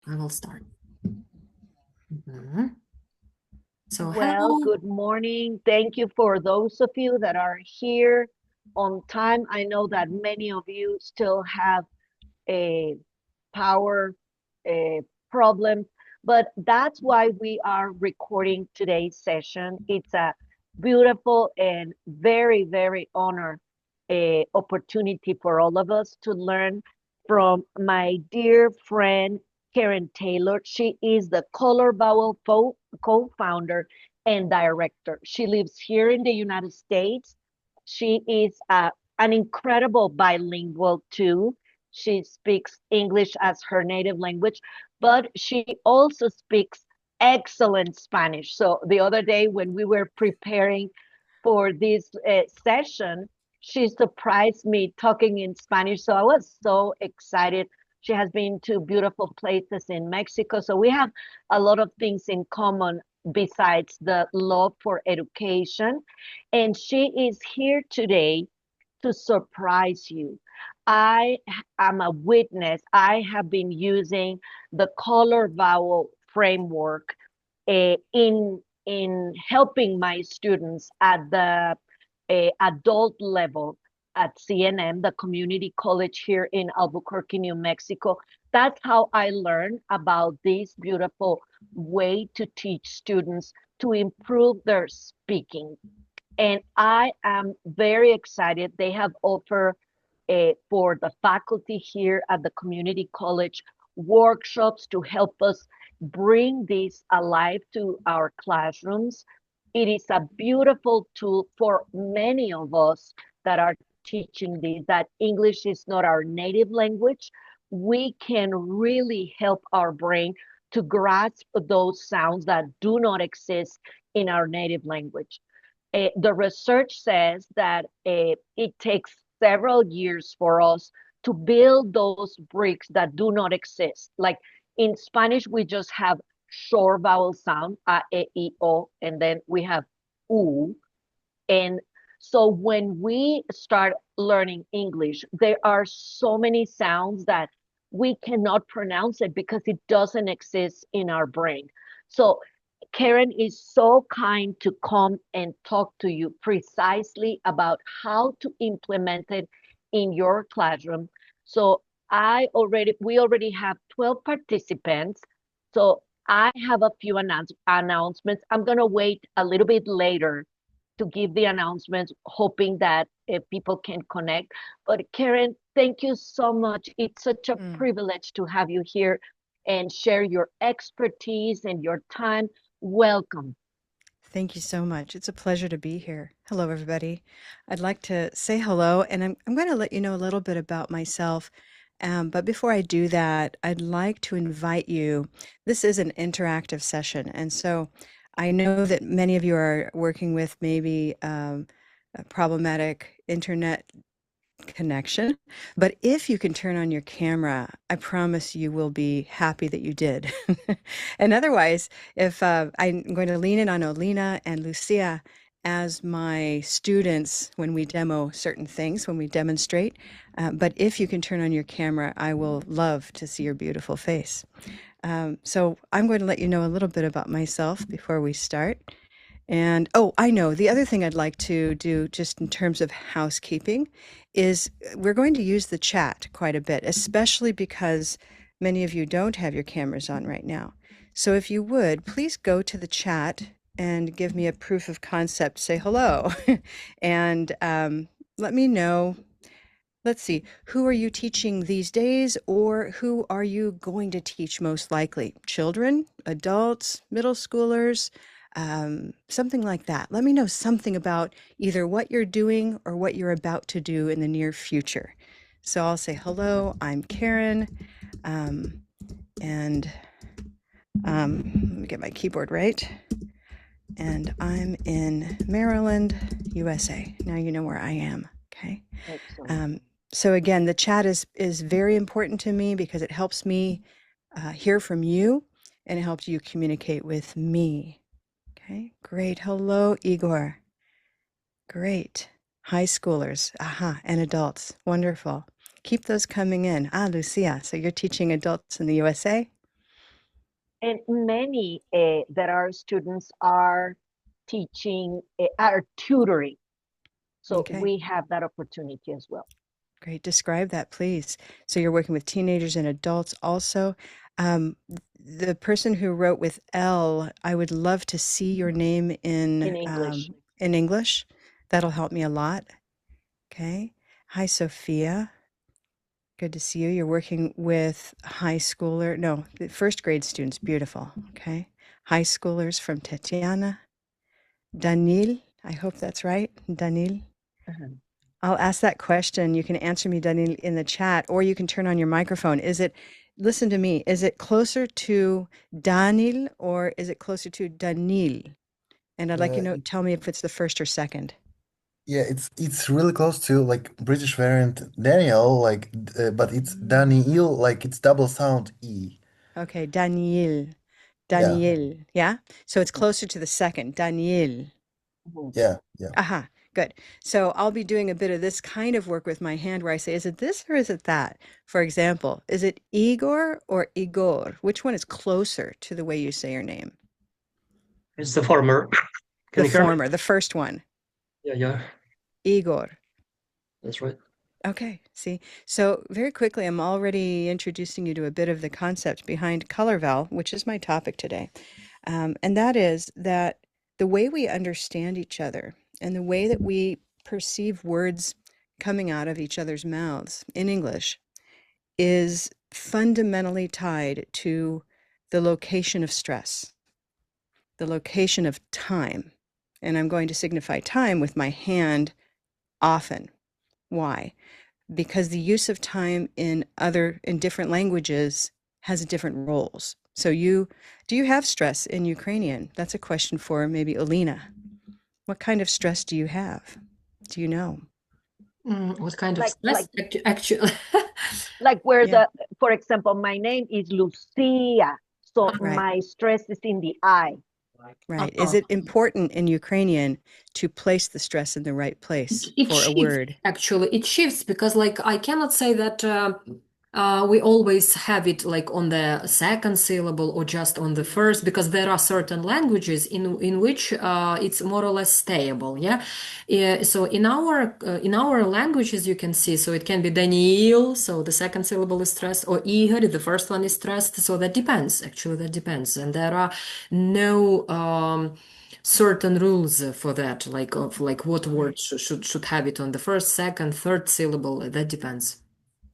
I will start. Mhm. So Well, hello. good morning. Thank you for those of you that are here on time. I know that many of you still have a power a problem, but that's why we are recording today's session. It's a beautiful and very, very honor opportunity for all of us to learn from my dear friend Karen Taylor. She is the Color Vowel co-founder and director. She lives here in the United States. She is an incredible bilingual too. She speaks English as her native language, but she also speaks excellent Spanish. So the other day when we were preparing for this session, she surprised me talking in Spanish. So I was so excited. She has been to beautiful places in Mexico. So we have a lot of things in common besides the love for education. And she is here today to surprise you. I am a witness. I have been using the color vowel framework in helping my students at the adult level at CNM, the community college here in Albuquerque, New Mexico. That's how I learned about this beautiful way to teach students to improve their speaking. And I am very excited. They have offered for the faculty here at the community college workshops to help us bring this alive to our classrooms. It is a beautiful tool for many of us that are teaching this, that English is not our native language. We can really help our brain to grasp those sounds that do not exist in our native language. The research says that it takes several years for us to build those bricks that do not exist. Like in Spanish, we just have short vowel sound, a, e, I, o, and then we have u. And so when we start learning English, there are so many sounds that we cannot pronounce it because it doesn't exist in our brain. So Karen is so kind to come and talk to you precisely about how to implement it in your classroom. So we already have 12 participants. So I have a few announcements. I'm going to wait a little bit later to give the announcements, hoping that people can connect. But Karen, thank you so much. It's such a privilege to have you here and share your expertise and your time. Welcome. Thank you so much. It's a pleasure to be here. Hello, everybody. I'd like to say hello, and I'm going to let you know a little bit about myself. But before I do that, I'd like to invite you. This is an interactive session, and so I know that many of you are working with maybe a problematic internet connection. But if you can turn on your camera, I promise you will be happy that you did. And otherwise, if I'm going to lean in on Olina and Lucia as my students when we demo certain things, when we demonstrate. But if you can turn on your camera, I will love to see your beautiful face. So I'm going to let you know a little bit about myself before we start. And oh, I know the other thing I'd like to do just in terms of housekeeping is we're going to use the chat quite a bit, especially because many of you don't have your cameras on right now. So if you would, please go to the chat and give me a proof of concept, say hello, and let me know. Let's see, who are you teaching these days, or who are you going to teach most likely? Children, adults, middle schoolers, something like that. Let me know something about either what you're doing or what you're about to do in the near future. So I'll say, hello, I'm Karen, and let me get my keyboard right. And I'm in Maryland, USA. Now you know where I am, okay? Excellent. So again, the chat is very important to me because it helps me hear from you and it helps you communicate with me. Okay, great. Hello, Igor. Great. High schoolers, and adults. Wonderful. Keep those coming in. Lucia, so you're teaching adults in the USA? And many that our students are teaching, are tutoring. So Okay, we have that opportunity as well. great. Describe that, please. So you're working with teenagers and adults also. Um, the person who wrote with L, I would love to see your name In English. in English. That'll help me a lot. Okay. Hi, Sophia. Good to see you. You're working with the first grade students. Beautiful. Okay. High schoolers from Tatiana. Danil, I hope that's right. Danil. Mhm. I'll ask that question. You can answer me, Danil, in the chat, or you can turn on your microphone. Listen to me, is it closer to Danil or is it closer to Danil? And I'd like you to tell me if it's the first or second. Yeah, it's really close to like British variant Daniel, like, but it's Daniel, like it's double sound E. Okay, Daniel. Yeah, Daniel. Yeah? So it's closer to the second, Daniel. Mhm. yeah. Aha, good. So I'll be doing a bit of this kind of work with my hand where I say, is it this or is it that? For example, is it Igor or Igor? Which one is closer to the way you say your name? It's the former. Can The you hear me? former, the first one, Yeah, Igor. that's right. Okay, see. So very quickly, I'm already introducing you to a bit of the concept behind color vowel, which is my topic today. And that is that the way we understand each other and the way that we perceive words coming out of each other's mouths in English is fundamentally tied to the location of stress, the location of time. And I'm going to signify time with my hand often. Why? Because the use of time in different languages has different roles. So do you have stress in Ukrainian? That's a question for maybe Alina. What kind of stress do you have? Do you know? What kind of Like, stress? Actually, like where Yeah, for example, my name is Lucia. So right, my stress is in the I. right. Is uh-uh. it important in Ukrainian to place the stress in the right place It for a shifts, word? actually. It shifts because, like, I cannot say that we always have it like on the second syllable or just on the first, because there are certain languages in which it's more or less stable. Yeah. So in our languages, you can see, so it can be Daniel, so the second syllable is stressed, or Igor, the first one is stressed. So that depends. Actually, that depends, and there are no. Certain rules for that, like of like what words should have it on the first, second, third syllable. That depends.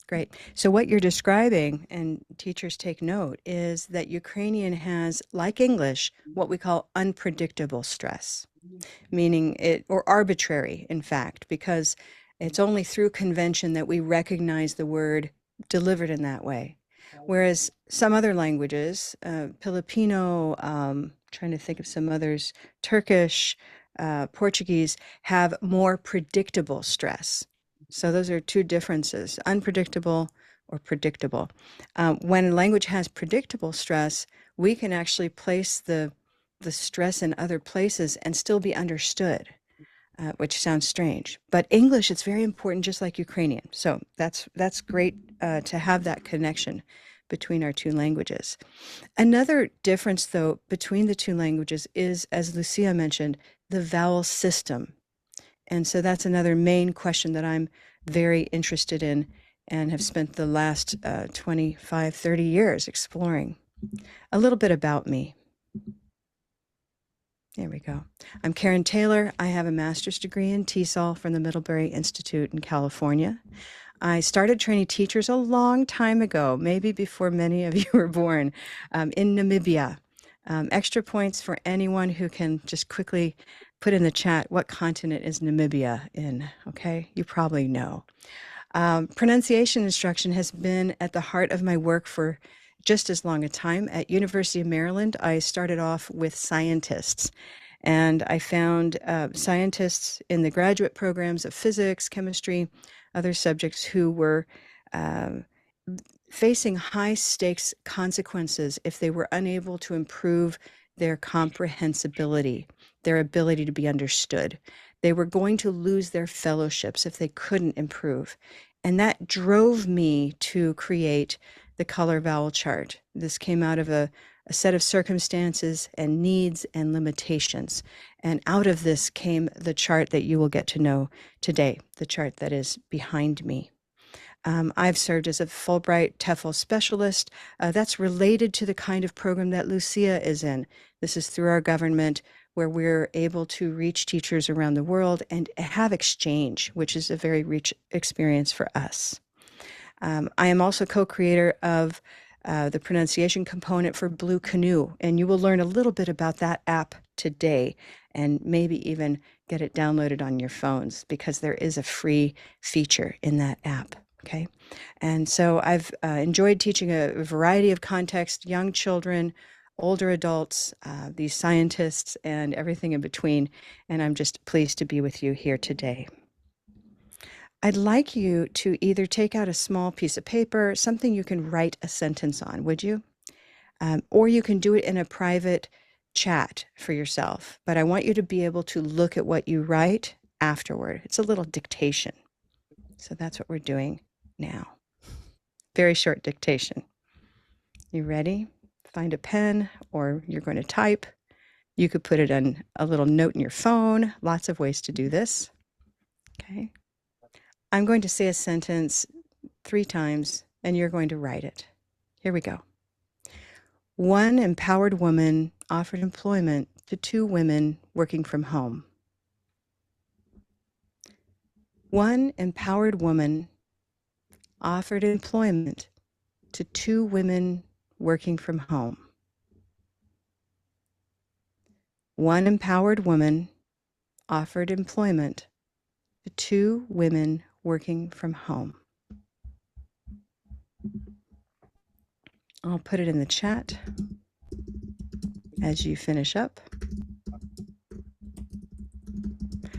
Great. So what you're describing, and teachers take note, is that Ukrainian has, like English, what we call unpredictable stress, meaning or arbitrary, in fact, because it's only through convention that we recognize the word delivered in that way. Whereas some other languages, Filipino, trying to think of some others, Turkish, Portuguese, have more predictable stress. So those are two differences, unpredictable or predictable. When a language has predictable stress, we can actually place the stress in other places and still be understood, which sounds strange. But English, it's very important, just like Ukrainian. So that's great to have that connection between our two languages. Another difference, though, between the two languages is, as Lucia mentioned, the vowel system. And so that's another main question that I'm very interested in and have spent the last 25, 30 years exploring. A little bit about me. There we go. I'm Karen Taylor. I have a master's degree in TESOL from the Middlebury Institute in California. I started training teachers a long time ago, maybe before many of you were born, in Namibia. Extra points for anyone who can just quickly put in the chat what continent is Namibia in, okay? You probably know. Pronunciation instruction has been at the heart of my work for just as long a time. At University of Maryland, I started off with scientists, and I found scientists in the graduate programs of physics, chemistry, other subjects who were um, facing high stakes consequences if they were unable to improve their comprehensibility, their ability to be understood. They were going to lose their fellowships if they couldn't improve. And that drove me to create the Color Vowel Chart. This came out of a set of circumstances and needs and limitations. And out of this came the chart that you will get to know today, the chart that is behind me. I've served as a Fulbright TEFL specialist. That's related to the kind of program that Lucia is in. This is through our government, where we're able to reach teachers around the world and have exchange, which is a very rich experience for us. I am also co-creator of the pronunciation component for Blue Canoe, and you will learn a little bit about that app today, and maybe even get it downloaded on your phones, because there is a free feature in that app. Okay, and so I've enjoyed teaching a variety of contexts, young children, older adults, these scientists, and everything in between, and I'm just pleased to be with you here today. I'd like you to either take out a small piece of paper, something you can write a sentence on, would you? Or you can do it in a private chat for yourself, but I want you to be able to look at what you write afterward. It's a little dictation. So that's what we're doing now. Very short dictation. You ready? Find a pen, or you're going to type. You could put it on a little note in your phone. Lots of ways to do this. Okay. I'm going to say a sentence 3 times, and you're going to write it. Here we go. One empowered woman offered employment to 2 women working from home. One empowered woman offered employment to 2 women working from home. One empowered woman offered employment to 2 women working from home. I'll put it in the chat as you finish up.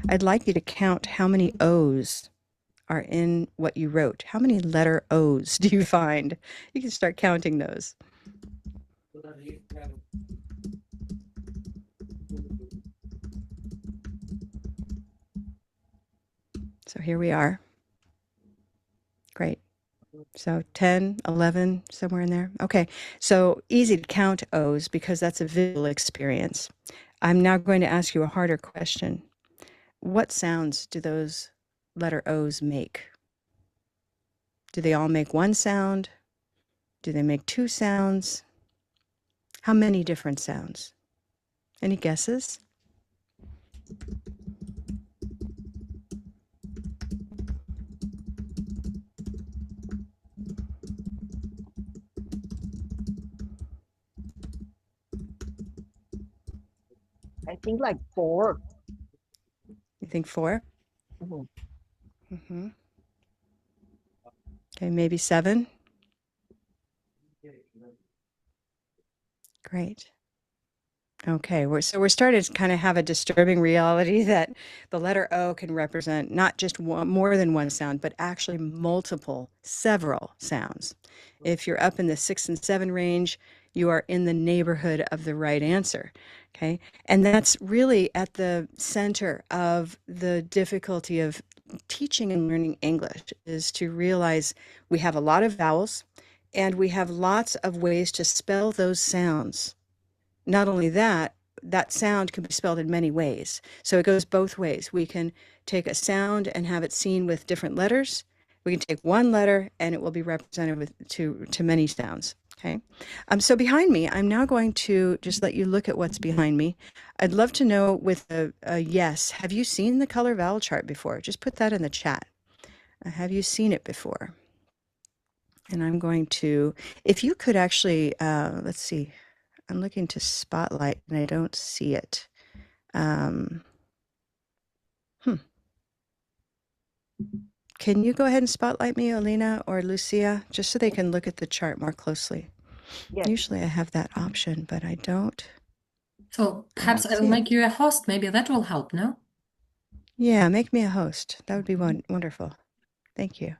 I'd like you to count how many O's are in what you wrote. How many letter O's do you find? You can start counting those. So here we are. Great. So 10, 11, somewhere in there. Okay, so easy to count O's because that's a visual experience. I'm now going to ask you a harder question. What sounds do those letter O's make? Do they all make one sound? Do they make 2 sounds? How many different sounds? Any guesses? I think like 4. You think 4? Mm-hmm. Mm-hmm. Okay, maybe 7? Great. Okay, so we're starting to kind of have a disturbing reality that the letter O can represent not just more than one sound, but actually several sounds. If you're up in the 6 and 7 range, you are in the neighborhood of the right answer. Okay, and that's really at the center of the difficulty of teaching and learning English, is to realize we have a lot of vowels and we have lots of ways to spell those sounds. Not only that, that sound can be spelled in many ways. So it goes both ways. We can take a sound and have it seen with different letters. We can take one letter and it will be represented with to many sounds. Okay. So behind me, I'm now going to just let you look at what's behind me. I'd love to know with a yes, have you seen the color vowel chart before? Just put that in the chat. Have you seen it before? And I'm going to, if you could actually, let's see. I'm looking to spotlight and I don't see it. Can you go ahead and spotlight me, Alina or Lucia, just so they can look at the chart more closely? Yes. Usually I have that option, but I don't. So perhaps I will make you a host. Maybe that will help, no? Yeah, make me a host. That would be wonderful. Thank you.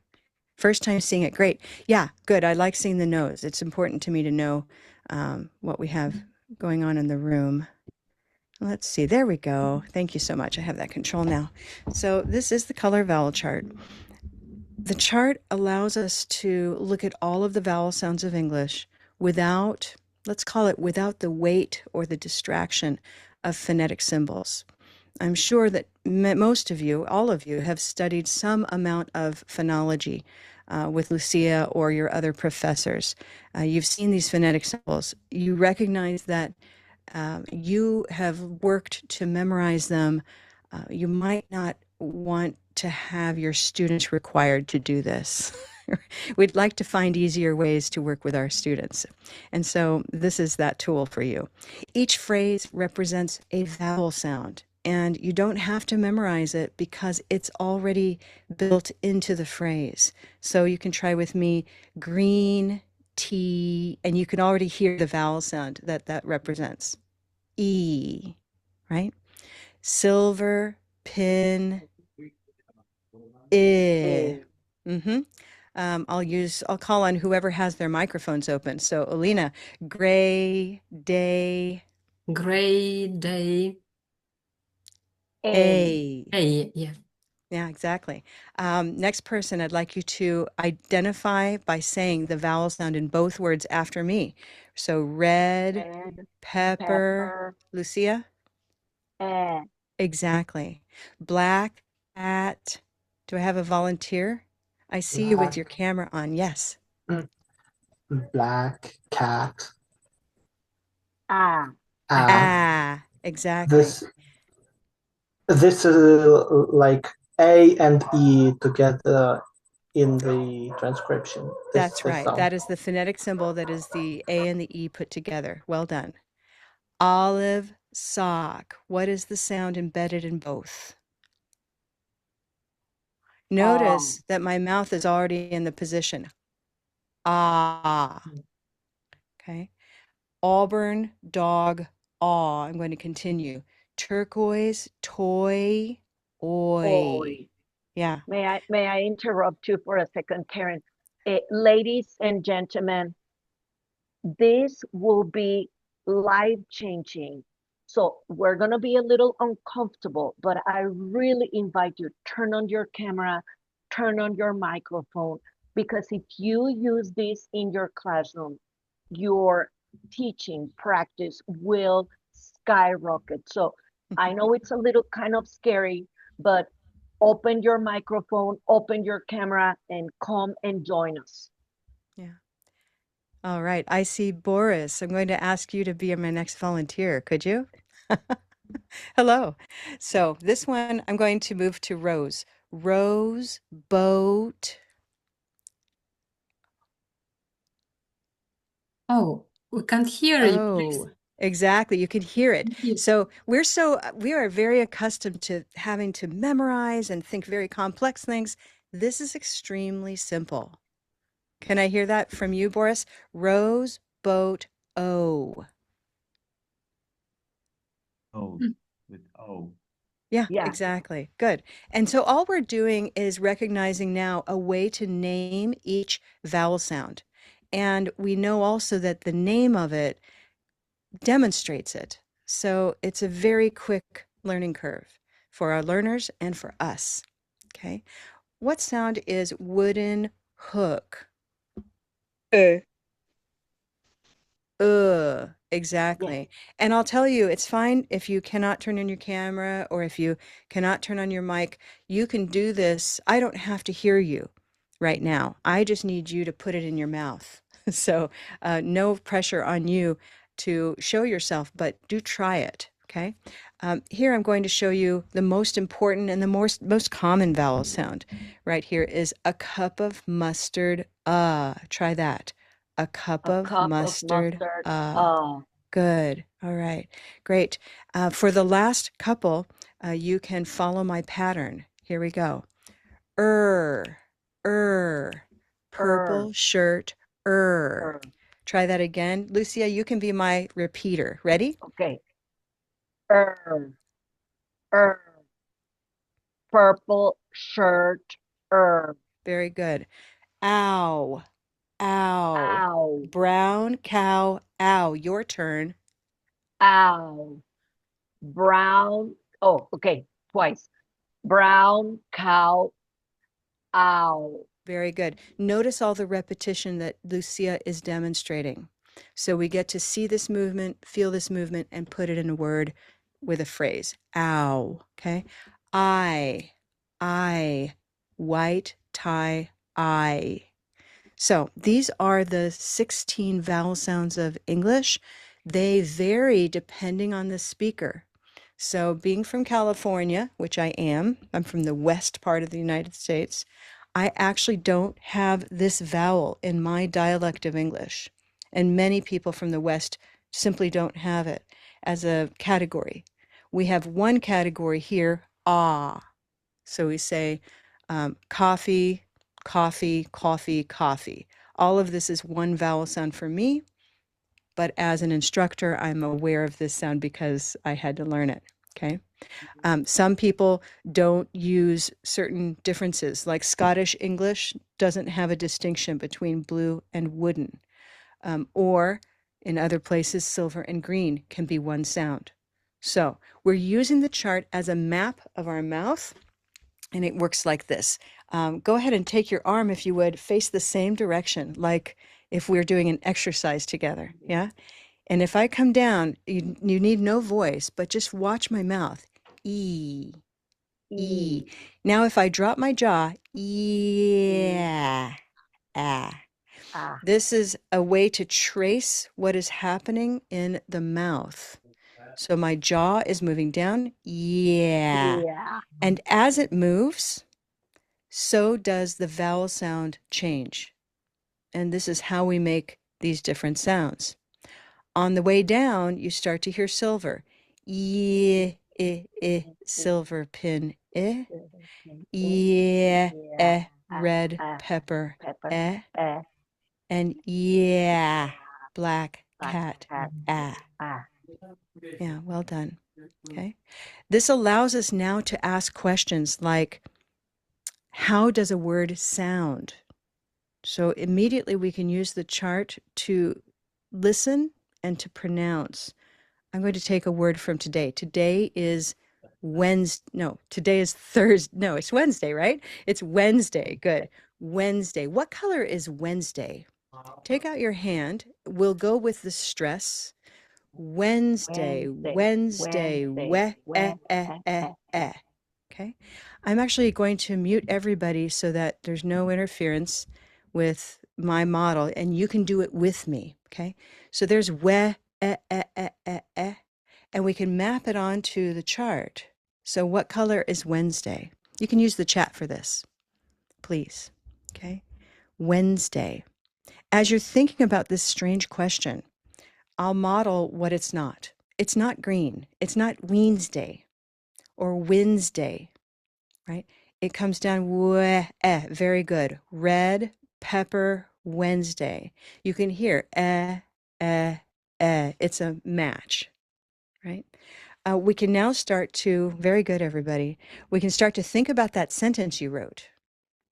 First time seeing it. Great. Yeah, good. I like seeing the nose. It's important to me to know what we have going on in the room. Let's see. There we go. Thank you so much. I have that control now. So this is the color vowel chart. The chart allows us to look at all of the vowel sounds of English without, let's call it, without the weight or the distraction of phonetic symbols. I'm sure that most of you, all of you, have studied some amount of phonology with Lucia or your other professors. You've seen these phonetic symbols. You recognize that you have worked to memorize them. You might not want to have your students required to do this. We'd like to find easier ways to work with our students. And so this is that tool for you. Each phrase represents a vowel sound, and you don't have to memorize it because it's already built into the phrase. So you can try with me green tea, and you can already hear the vowel sound that that represents. E, right? Silver, pin, I. Mm-hmm. I'll call on whoever has their microphones open. So, Alina, gray, day, Gray day. A. Hey, yeah. Yeah, exactly. Next person, I'd like you to identify by saying the vowel sound in both words after me. So, red, Red, pepper, pepper, Lucia? eh. Exactly. Black cat. Do I have a volunteer? I see you with your Black, camera on. Yes. black cat. Ah. Ah, Ah, exactly. this this is like A and E together in the transcription. That's This right. sound. That is the phonetic symbol that is the A and the E put together. Well done. Olive sock. What is the sound embedded in both? Oh. Notice that my mouth is already in the position. Ah. Okay. Auburn, dog, awe. I'm going to continue. Turquoise, toy, oi. Oi. Yeah, May I interrupt you for a second, Karen? Ladies and gentlemen, this will be life changing. So we're going to be a little uncomfortable, but I really invite you, turn on your camera, turn on your microphone, because if you use this in your classroom, your teaching practice will skyrocket. So I know it's a little kind of scary, but open your microphone, open your camera, and come and join us. yeah. All right. I see Boris. I'm going to ask you to be my next volunteer. Could you? Hello. So this one, I'm going to move to Rose. Rose, boat. Oh, we can't hear you. Oh, exactly. You can hear it. Please. So we are very accustomed to having to memorize and think very complex things. This is extremely simple. Can I hear that from you, Boris? Rose, boat, O. Oh, with O. Yeah, Yeah. exactly. Good. And so all we're doing is recognizing now a way to name each vowel sound. And we know also that the name of it demonstrates it. So it's a very quick learning curve for our learners and for us. Okay. What sound is wooden hook? Yes. Exactly. And I'll tell you, it's fine if you cannot turn on your camera or if you cannot turn on your mic. You can do this. I don't have to hear you right now. I just need you to put it in your mouth. So, no pressure on you to show yourself, but do try it. Okay. Here I'm going to show you the most important and the most common vowel sound. Right here is a cup of mustard. Try that. A cup A of cup of mustard. mustard. Good. All right. Great. For the last couple, you can follow my pattern. Here we go. Er, er, Er, purple shirt, er. er. Try that again. Lucia, you can be my repeater. Ready? Okay. Er, er. Purple shirt. Er. Very good. Ow, ow. Ow. Brown cow, ow. Your turn. Ow. Brown. Oh, okay. Twice. Brown cow. Ow. Very good. Notice all the repetition that Lucia is demonstrating. So we get to see this movement, feel this movement, and put it in a word with a phrase. Ow. Okay. I, white tie, I. So these are the 16 vowel sounds of English. They vary depending on the speaker. So being from California, which I am, I'm from the west part of the United States, I actually don't have this vowel in my dialect of English. And many people from the west simply don't have it as a category. We have one category here, ah. So we say coffee, coffee, coffee, coffee. All of this is one vowel sound for me, but as an instructor, I'm aware of this sound because I had to learn it, okay? Some people don't use certain differences, like Scottish English doesn't have a distinction between blue and wooden, or in other places, silver and green can be one sound. So we're using the chart as a map of our mouth, and it works like this. Go ahead and take your arm, if you would, face the same direction, like if we're doing an exercise together, yeah? And if I come down, you need no voice, but just watch my mouth. E, E. Now if I drop my jaw, yeah, ah. Ah. This is a way to trace what is happening in the mouth. So my jaw is moving down, yeah. Yeah. And as it moves, so does the vowel sound change. And this is how we make these different sounds. On the way down, you start to hear silver. Silver pin, Yeah. red pepper, Pepper. and black cat, ah. Yeah, well done. Okay. This allows us now to ask questions like, how does a word sound? So immediately we can use the chart to listen and to pronounce. I'm going to take a word from today. Today is Wednesday. No, today is Thursday. No, it's Wednesday, right? It's Wednesday. Good. Wednesday. What color is Wednesday? Take out your hand. We'll go with the stress. Wednesday, okay? I'm actually going to mute everybody so that there's no interference with my model, and you can do it with me, okay? So there's and we can map it onto the chart. So what color is Wednesday? You can use the chat for this, please, okay? Wednesday. As you're thinking about this strange question, I'll model what it's not. It's not green. It's not Wednesday or Wednesday, right? It comes down, very good. Red pepper Wednesday. You can hear, it's a match, right? We can now start to, very good, everybody. We can start to think about that sentence you wrote.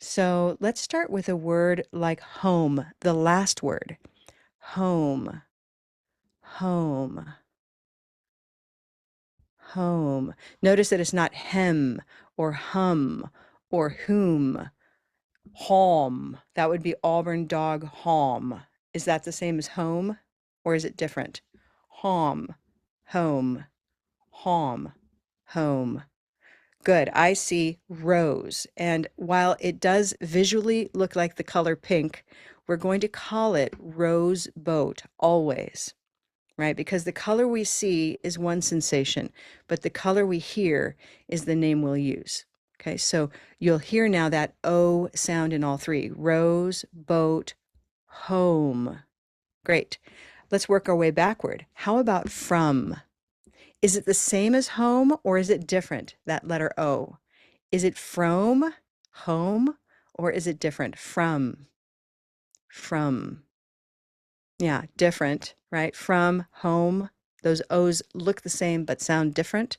So let's start with a word like home, the last word. Home, home, home. Notice that it's not hem or hum or whom. Home. That would be Auburn dog home. Is that the same as home or is it different? Home, home, home, home. Good. I see rose. And while it does visually look like the color pink, we're going to call it rose boat always, right? Because the color we see is one sensation, but the color we hear is the name we'll use. Okay, so you'll hear now that O sound in all three. Rose, boat, home. Great. Let's work our way backward. How about from? Is it the same as home or is it different, that letter O? Is it from, home, or is it different? From. Yeah, different, right? From, home. Those O's look the same but sound different.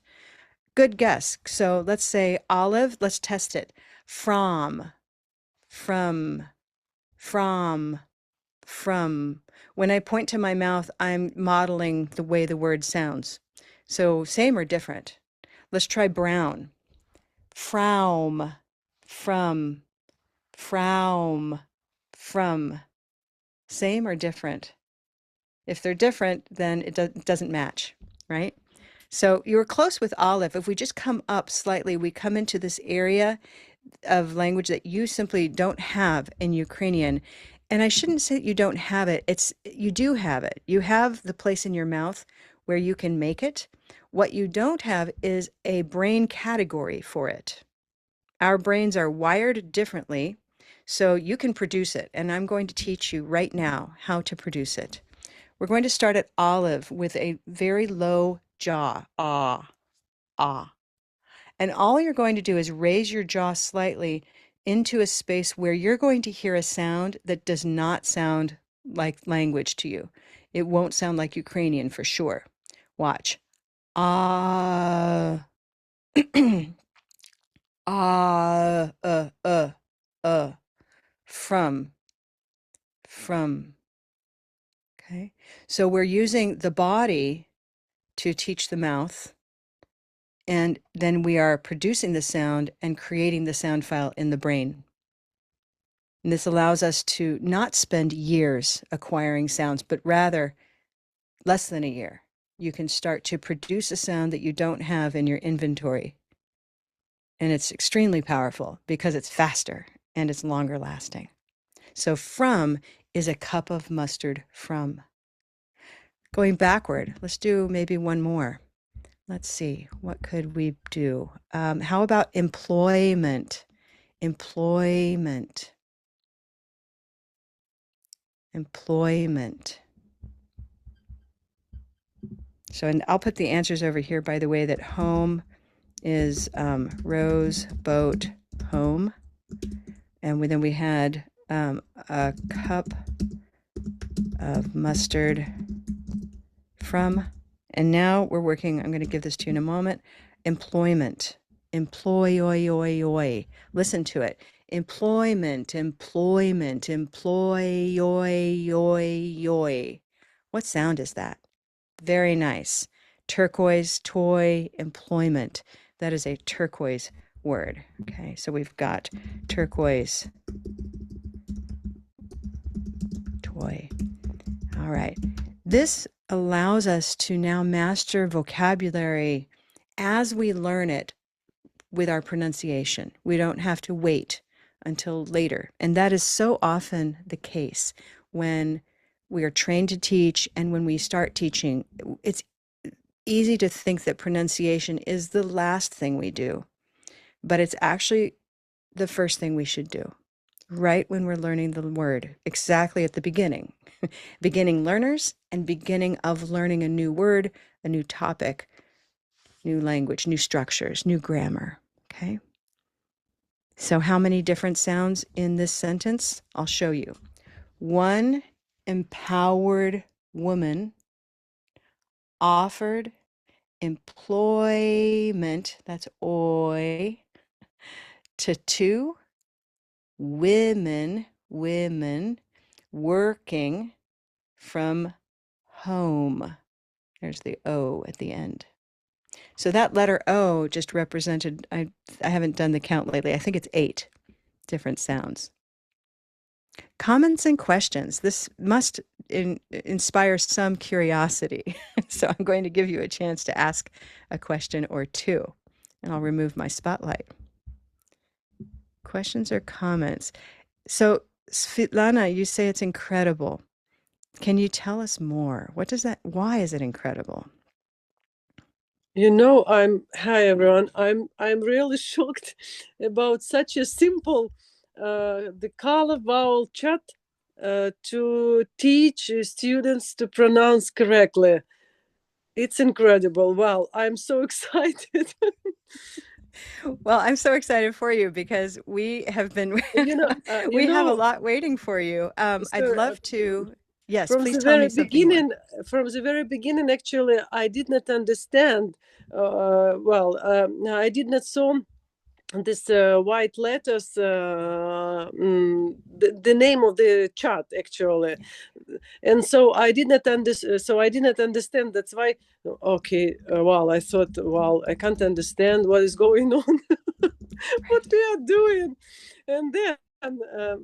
Good guess. So let's say olive. Let's test it. From, from, from, from. When I point to my mouth, I'm modeling the way the word sounds. So same or different? Let's try brown. From, from, same or different? If they're different, then it doesn't match, right? So you were close with Olive. If we just come up slightly, we come into this area of language that you simply don't have in Ukrainian. And I shouldn't say that you don't have it. You do have it. You have the place in your mouth where you can make it. What you don't have is a brain category for it. Our brains are wired differently, so you can produce it. And I'm going to teach you right now how to produce it. We're going to start at Olive with a very low jaw. Ah, ah. And all you're going to do is raise your jaw slightly into a space where you're going to hear a sound that does not sound like language to you. It won't sound like Ukrainian for sure. Watch. Ah, ah, from. Okay. So we're using the body to teach the mouth. And then we are producing the sound and creating the sound file in the brain. And this allows us to not spend years acquiring sounds, but rather less than a year. You can start to produce a sound that you don't have in your inventory. And it's extremely powerful because it's faster and it's longer lasting. So from is a cup of mustard from. Going backward, let's do maybe one more. Let's see, what could we do? How about employment? Employment. Employment. So, and I'll put the answers over here, by the way, that home is rose, boat, home. And then we had a cup of mustard from. And now we're working, I'm going to give this to you in a moment. Employment. Employ. Listen to it. Employment. What sound is that? Very nice. Turquoise, toy, employment. That is a turquoise word. Okay, so we've got turquoise, toy. All right. This allows us to now master vocabulary as we learn it with our pronunciation. We don't have to wait until later. And that is so often the case when we are trained to teach and when we start teaching. It's easy to think that pronunciation is the last thing we do, but it's actually the first thing we should do, right when we're learning the word, exactly at the beginning. Beginning learners and beginning of learning a new word, a new topic, new language, new structures, new grammar. Okay. So how many different sounds in this sentence? I'll show you. One empowered woman offered employment, that's oi, to two women working from home. There's the O at the end. So that letter O just represented, I haven't done the count lately, I think it's 8 different sounds. Comments and questions. This must inspire some curiosity. So I'm going to give you a chance to ask a question or two, and I'll remove my spotlight. Questions or comments? So Svetlana, you say it's incredible. Can you tell us more? Why is it incredible? Hi everyone. I'm really shocked about such a simple the Color Vowel Chart to teach students to pronounce correctly. It's incredible. Wow, I'm so excited. Well, I'm so excited for you because we have been we have a lot waiting for you. I'd love to. Yes, please tell me something more. From the very beginning, actually, I did not understand. I did not saw this white letters, the name of the chart actually, and so I did not understand. That's why. Okay, I thought, I can't understand what is going on, what we are doing, and then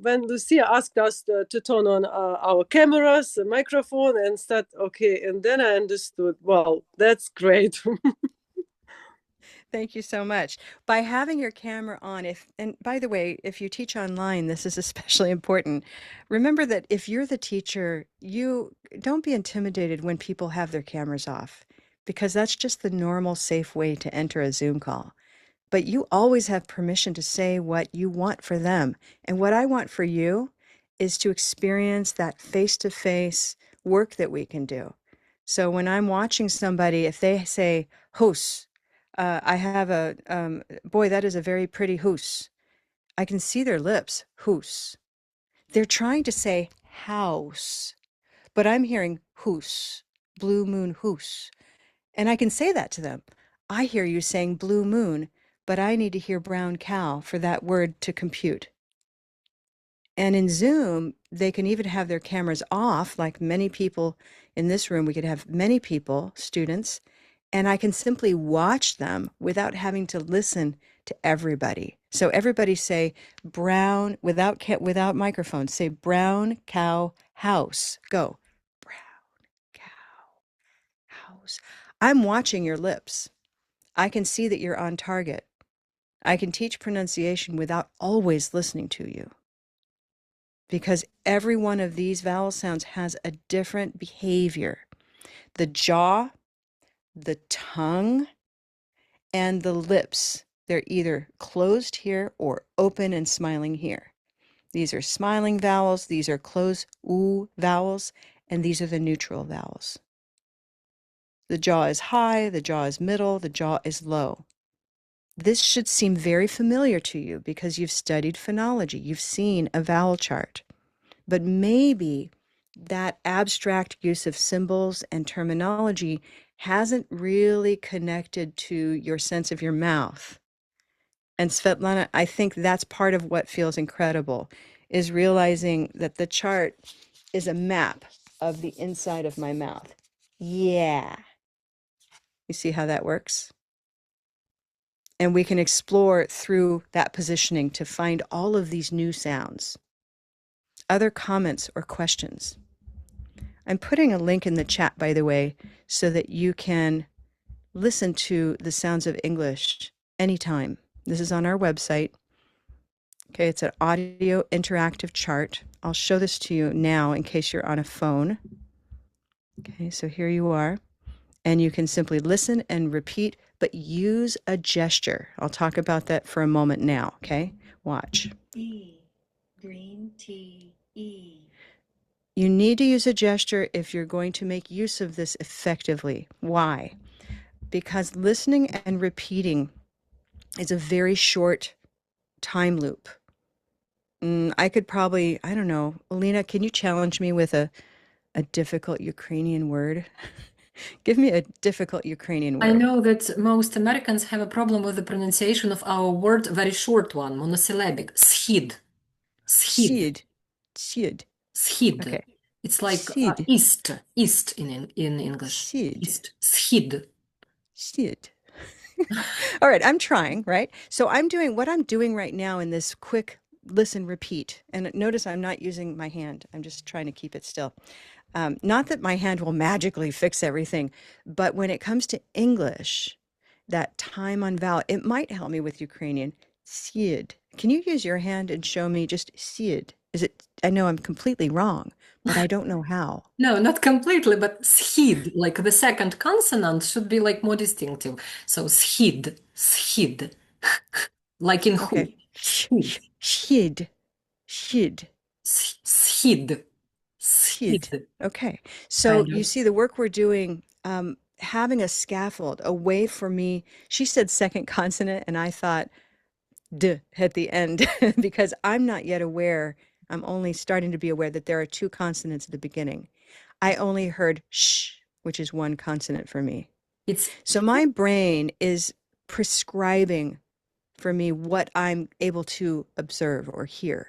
when Lucia asked us to turn on our cameras, the microphone, and start, okay, and then I understood, wow, that's great. Thank you so much. By having your camera on, and by the way, if you teach online, this is especially important. Remember that if you're the teacher, you don't be intimidated when people have their cameras off, because that's just the normal, safe way to enter a Zoom call. But you always have permission to say what you want for them. And what I want for you is to experience that face-to-face work that we can do. So when I'm watching somebody, if they say, hoose, I have boy, that is a very pretty hoose. I can see their lips, hoose. They're trying to say house, but I'm hearing hoose, blue moon hoose. And I can say that to them. I hear you saying blue moon, but I need to hear brown cow for that word to compute. And in Zoom, they can even have their cameras off, like many people in this room. We could have many people, students, and I can simply watch them without having to listen to everybody. So everybody say brown, without microphones, say brown cow house. Go. Brown cow house. I'm watching your lips. I can see that you're on target. I can teach pronunciation without always listening to you, because every one of these vowel sounds has a different behavior. The jaw, the tongue, and the lips, they're either closed here or open and smiling here. These are smiling vowels, these are closed oo vowels, and these are the neutral vowels. The jaw is high, the jaw is middle, the jaw is low. This should seem very familiar to you because you've studied phonology, you've seen a vowel chart. But maybe that abstract use of symbols and terminology hasn't really connected to your sense of your mouth. And Svetlana, I think that's part of what feels incredible, is realizing that the chart is a map of the inside of my mouth. Yeah. You see how that works? And we can explore through that positioning to find all of these new sounds. Other comments or questions? I'm putting a link in the chat, by the way, so that you can listen to the sounds of English anytime. This is on our website. Okay, it's an audio interactive chart. I'll show this to you now in case you're on a phone. Okay, so here you are. And you can simply listen and repeat, but use a gesture. I'll talk about that for a moment now, okay? Watch. E, green tea, E. You need to use a gesture if you're going to make use of this effectively. Why? Because listening and repeating is a very short time loop. I could probably, I don't know, Alina, can you challenge me with a difficult Ukrainian word? Give me a difficult Ukrainian I word. know that most Americans have a problem with the pronunciation of our word, very short one, monosyllabic. Schid. Schid. Shid. Schid. Okay. It's like Shid. east in English. Shid. East. Schid. Shid. All right, I'm trying, right? So I'm doing what I'm doing right now in this quick listen, repeat. And notice I'm not using my hand. I'm just trying to keep it still. Not that my hand will magically fix everything, but when it comes to English, that time on vowel, it might help me with Ukrainian. Sid. Can you use your hand and show me just sid? Is it, I know I'm completely wrong, but I don't know how. No, not completely, but schid, like the second consonant should be like more distinctive. So schid, schid, like in who. Okay. Schid, Shid. Shid. schid, Shid. schid. Okay. So Kind you of. see the work we're doing, having a scaffold, a way for me. She said second consonant, and I thought d at the end because I'm not yet aware. I'm only starting to be aware that there are two consonants at the beginning. I only heard sh, which is one consonant for me. It's So my brain is prescribing for me what I'm able to observe or hear.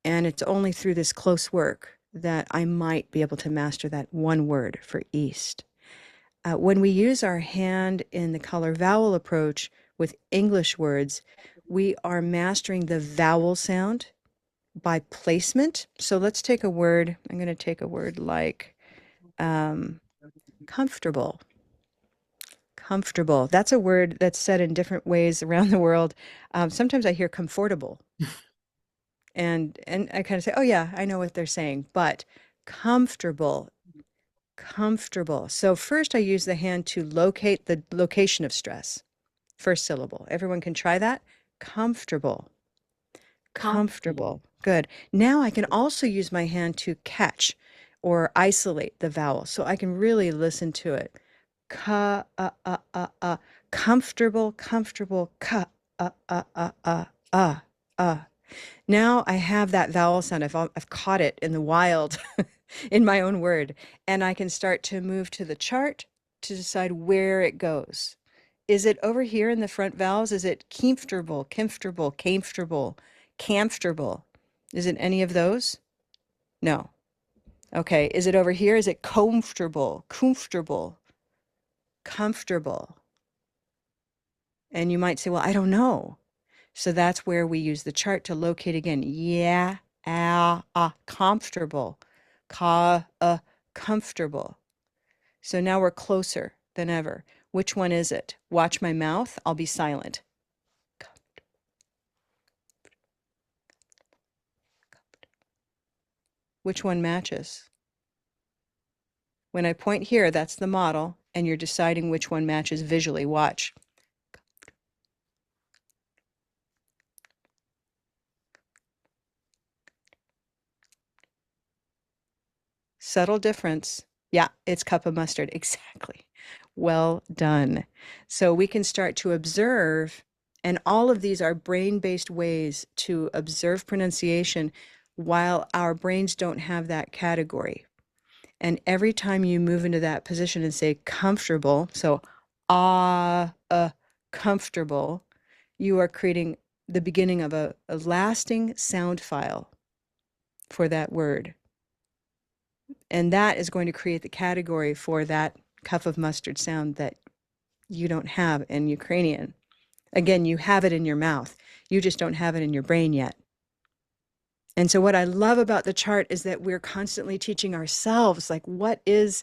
And it's only through this close work that I might be able to master that one word for east. When we use our hand in the color vowel approach with English words, we are mastering the vowel sound by placement. So let's take a word. I'm going to take a word like comfortable. Comfortable. That's a word that's said in different ways around the world. Sometimes I hear comfortable, and I kind of say, "Oh yeah, I know what they're saying." But comfortable, comfortable. So first, I use the hand to locate the location of stress. First syllable. Everyone can try that. Comfortable. Comfortable. Good. Now I can also use my hand to catch or isolate the vowel so I can really listen to it. Ka, comfortable, comfortable, ka, Now I have that vowel sound. I've caught it in the wild in my own word, and I can start to move to the chart to decide where it goes. Is it over here in the front vowels? Is it comfortable, comfortable, comfortable, comfortable? Is it any of those? No. Okay. Is it over here? Is it comfortable, comfortable, comfortable? And you might say, well, I don't know. So that's where we use the chart to locate again. Yeah, comfortable, comfortable. So now we're closer than ever. Which one is it? Watch my mouth. I'll be silent. Which one matches? When I point here, that's the model, and you're deciding which one matches visually. Watch. Subtle difference. Yeah, it's cup of mustard. Exactly. Well done. So we can start to observe, and all of these are brain-based ways to observe pronunciation while our brains don't have that category. And every time you move into that position and say comfortable, so comfortable, you are creating the beginning of a lasting sound file for that word. And that is going to create the category for that cup of mustard sound that you don't have in Ukrainian. Again, you have it in your mouth. You just don't have it in your brain yet. And so what I love about the chart is that we're constantly teaching ourselves, like, what is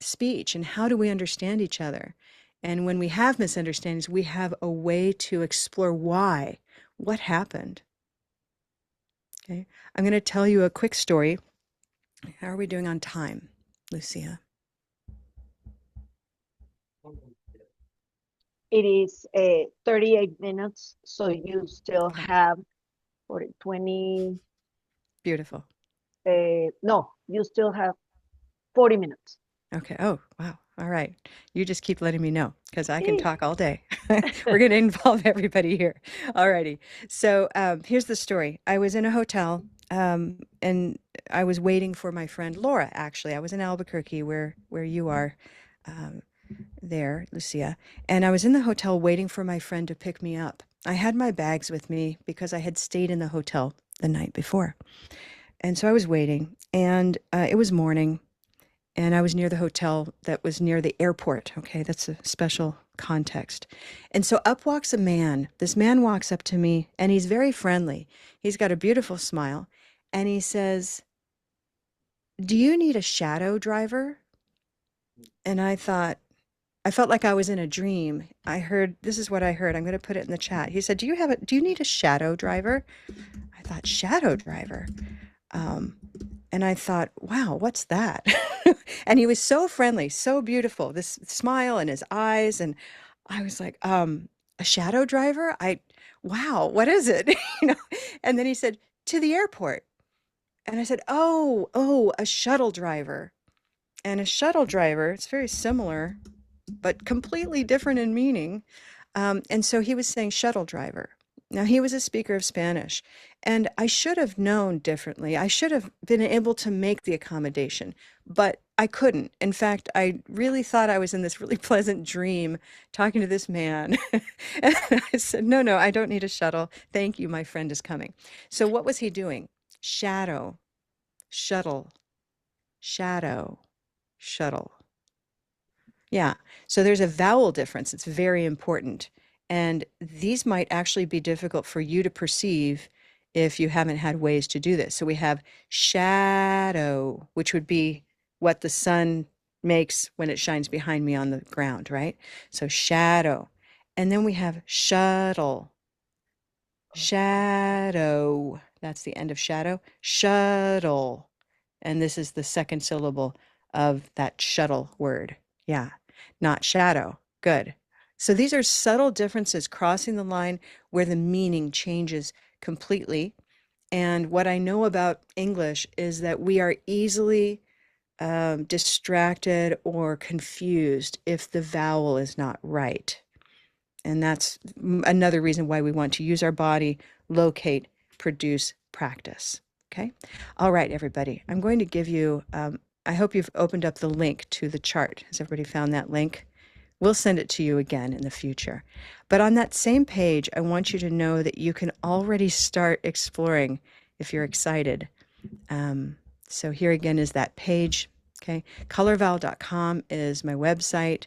speech and how do we understand each other? And when we have misunderstandings, we have a way to explore why, what happened. Okay, I'm going to tell you a quick story. How are we doing on time, Lucia? It is 38 minutes, so you still have 20. Beautiful. No, you still have 40 minutes. Okay. Oh, wow. All right. You just keep letting me know because I can talk all day. We're going to involve everybody here. All righty. So here's the story. I was in a hotel and I was waiting for my friend Laura, actually. I was in Albuquerque where you are there, Lucia. And I was in the hotel waiting for my friend to pick me up. I had my bags with me because I had stayed in the hotel the night before. And so I was waiting and it was morning. And I was near the hotel that was near the airport. Okay, that's a special context. And so up walks a man. This man walks up to me and he's very friendly. He's got a beautiful smile. And he says, "Do you need a shadow driver?" And I felt like I was in a dream. This is what I heard. I'm going to put it in the chat. He said, do you need a shadow driver? I thought, shadow driver? And I thought, wow, what's that? And he was so friendly, so beautiful, this smile in his eyes. And I was like, a shadow driver? Wow, what is it? And then he said, to the airport. And I said, oh, a shuttle driver. And a shuttle driver, it's very similar, but completely different in meaning. And so he was saying shuttle driver. Now, he was a speaker of Spanish, and I should have known differently. I should have been able to make the accommodation, but I couldn't. In fact, I really thought I was in this really pleasant dream talking to this man. And I said, no, I don't need a shuttle. Thank you. My friend is coming. So what was he doing? Shadow, shuttle, shadow, shuttle. Yeah. So there's a vowel difference. It's very important. And these might actually be difficult for you to perceive if you haven't had ways to do this. So we have shadow, which would be what the sun makes when it shines behind me on the ground, right? So shadow. And then we have shuttle. Shadow. That's the end of shadow. Shuttle. And this is the second syllable of that shuttle word. Yeah, not shadow. Good. So these are subtle differences crossing the line where the meaning changes completely. And what I know about English is that we are easily distracted or confused if the vowel is not right. And that's another reason why we want to use our body, locate, produce, practice. Okay. All right, everybody. I'm going to give you, I hope you've opened up the link to the chart. Has everybody found that link? We'll send it to you again in the future. But on that same page, I want you to know that you can already start exploring if you're excited. So here again is that page. Okay. Colorvowel.com is my website.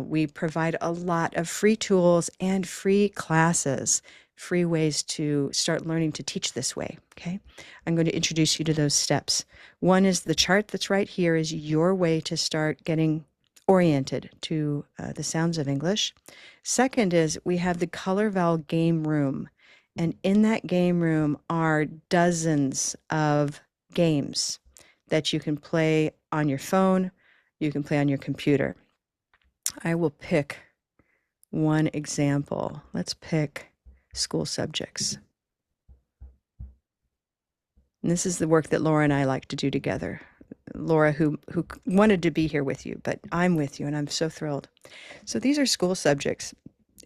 We provide a lot of free tools and free classes, free ways to start learning to teach this way. Okay. I'm going to introduce you to those steps. One is the chart that's right here is your way to start getting oriented to the sounds of English. Second is we have the Color Vowel game room. And in that game room are dozens of games that you can play on your phone, you can play on your computer. I will pick one example. Let's pick school subjects. And this is the work that Laura and I like to do together. Laura, who wanted to be here with you, but I'm with you and I'm so thrilled. So these are school subjects.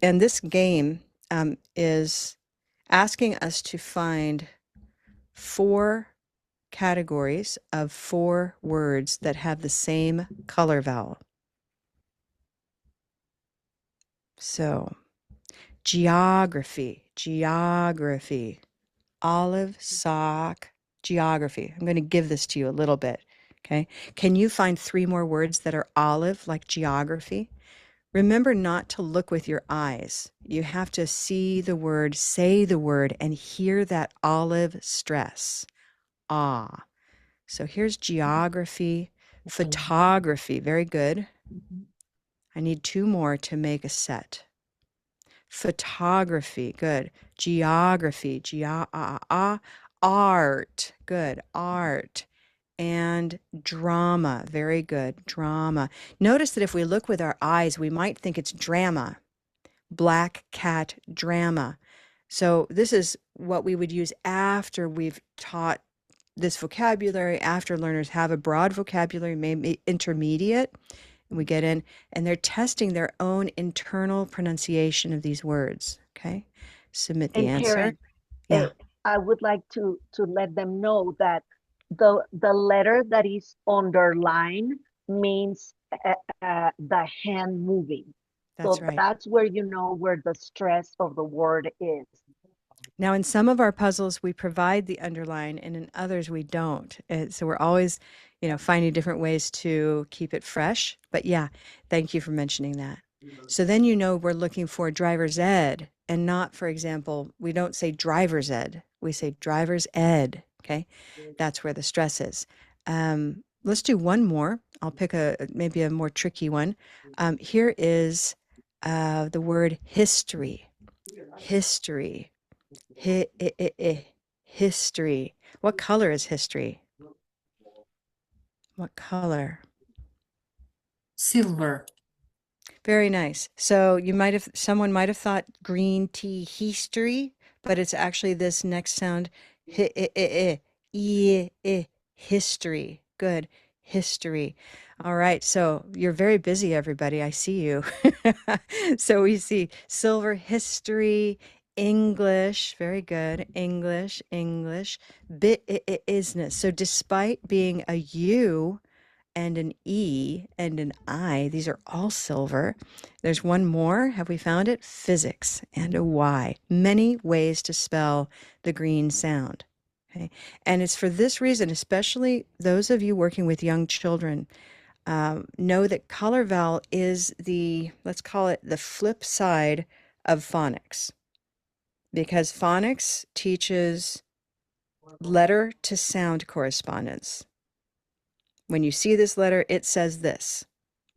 And this game is asking us to find 4 categories of 4 words that have the same color vowel. So, geography, olive, sock, geography. I'm going to give this to you a little bit, okay? Can you find 3 more words that are olive, like geography? Remember not to look with your eyes. You have to see the word, say the word, and hear that olive stress. Ah. So here's geography, photography. Very good. I need 2 more to make a set. Photography, good. Geography, art, good. Art. And drama, very good. Drama. Notice that if we look with our eyes, we might think it's drama. Black cat drama. So this is what we would use after we've taught this vocabulary, after learners have a broad vocabulary, maybe intermediate, and we get in, and they're testing their own internal pronunciation of these words. Okay, submit the And answer. Karen, Yeah, I would like to let them know that the letter that is underlined means the hand moving. that's So right. that's where you know where the stress of the word is. Now, in some of our puzzles, we provide the underline, and in others, we don't. So we're always, finding different ways to keep it fresh. But yeah, thank you for mentioning that. So then we're looking for driver's ed, and not, for example, we don't say driver's ed, we say driver's ed. Okay, that's where the stress is. Let's do one more. I'll pick maybe a more tricky one. Here is the word history. History. History. What color is history? What color? Silver. Very nice. So someone might have thought green tea history, but it's actually this next sound, history. Good. History. All right. So you're very busy, everybody. I see you. So we see silver, history, English. Very good. English, business. So despite being a U and an E and an I, these are all silver. There's one more. Have we found it? Physics and a Y. Many ways to spell the green sound. Okay. And it's for this reason, especially those of you working with young children, know that color vowel is let's call it the flip side of phonics. because phonics teaches letter to sound correspondence. When you see this letter, it says this.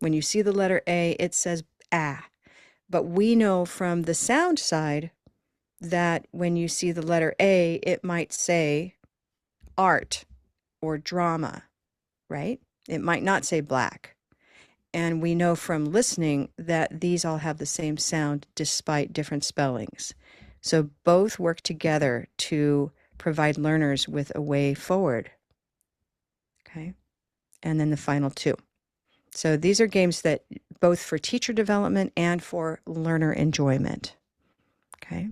When you see the letter A, it says ah. But we know from the sound side that when you see the letter A, it might say art or drama, right? It might not say black. And we know from listening that these all have the same sound despite different spellings. So both work together to provide learners with a way forward. Okay. And then the final two. So these are games that both for teacher development and for learner enjoyment. Okay.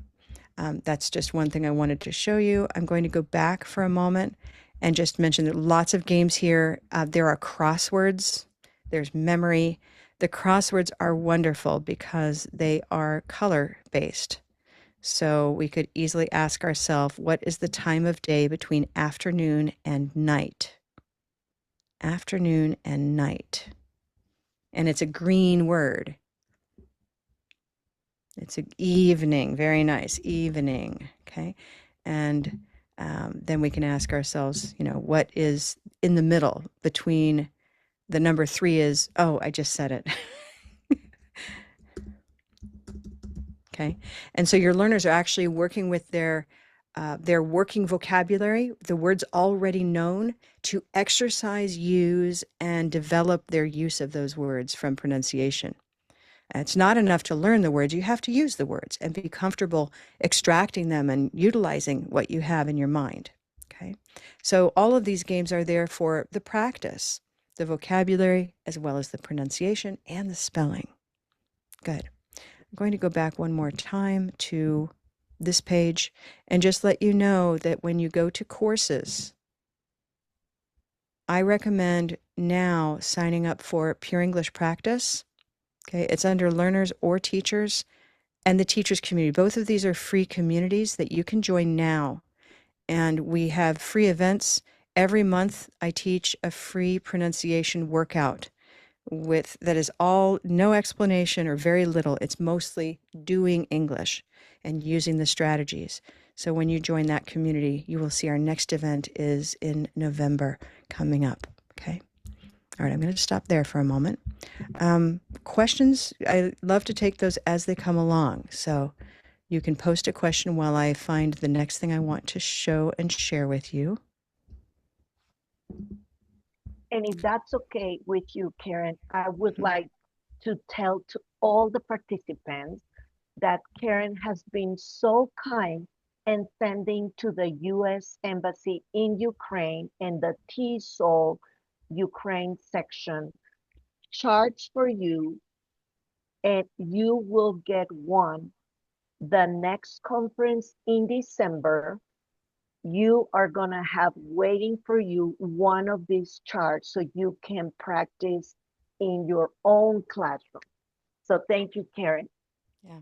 That's just one thing I wanted to show you. I'm going to go back for a moment and just mention that lots of games here. There are crosswords, there's memory. The crosswords are wonderful because they are color based. So we could easily ask ourselves, what is the time of day between afternoon and night? Afternoon and night. And it's a green word. It's an evening, very nice, evening, okay? And then we can ask ourselves, you know, what is in the middle between the number 3 is, oh, I just said it. Okay, and so your learners are actually working with their working vocabulary, the words already known, to exercise, use, and develop their use of those words from pronunciation. It's not enough to learn the words, you have to use the words and be comfortable extracting them and utilizing what you have in your mind. Okay, so all of these games are there for the practice, the vocabulary, as well as the pronunciation and the spelling. Good. I'm going to go back one more time to this page and just let you know that when you go to courses, I recommend now signing up for Pure English Practice. Okay, it's under learners or teachers and the teachers community. Both of these are free communities that you can join now. And we have free events. Every month I teach a free pronunciation workout with that is all no explanation or very little. It's mostly doing English and using the strategies. So when you join that community, you will see our next event is in November coming up. Okay. All right, I'm going to stop there for a moment. Questions, I love to take those as they come along. So you can post a question while I find the next thing I want to show and share with you. And if that's okay with you, Karen, I would like to tell to all the participants that Karen has been so kind in sending to the U.S. Embassy in Ukraine and the TESOL-Ukraine section charts for you, and you will get one. The next conference in December, you are going to have waiting for you one of these charts so you can practice in your own classroom. So thank you, Karen. Yeah.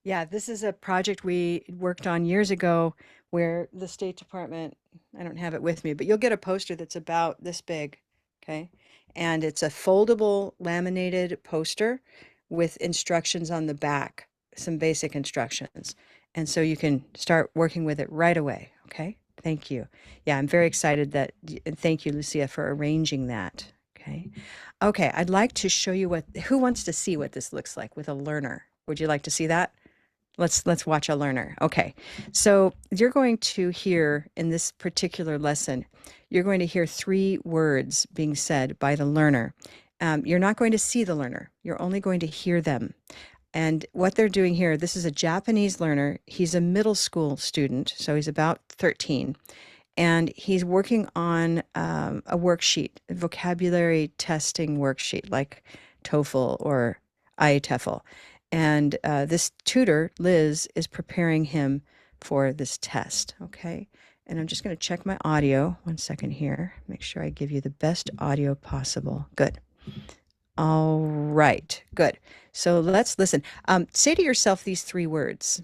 Yeah, this is a project we worked on years ago where the State Department, I don't have it with me, but you'll get a poster that's about this big, okay? And it's a foldable laminated poster with instructions on the back, some basic instructions. And so you can start working with it right away, okay? Thank you. Yeah, I'm very excited that, and thank you, Lucia, for arranging that, okay? Okay, I'd like to show you who wants to see what this looks like with a learner? Would you like to see that? Let's watch a learner. Okay, so you're going to hear in this particular lesson, you're going to hear 3 words being said by the learner. You're not going to see the learner. You're only going to hear them. And what they're doing here, this is a Japanese learner. He's a middle school student, so he's about 13. And he's working on a worksheet, a vocabulary testing worksheet like TOEFL or IETFL. And this tutor, Liz, is preparing him for this test, okay? And I'm just going to check my audio. One second here. Make sure I give you the best audio possible. Good. All right. Good. So let's listen. Say to yourself these 3 words.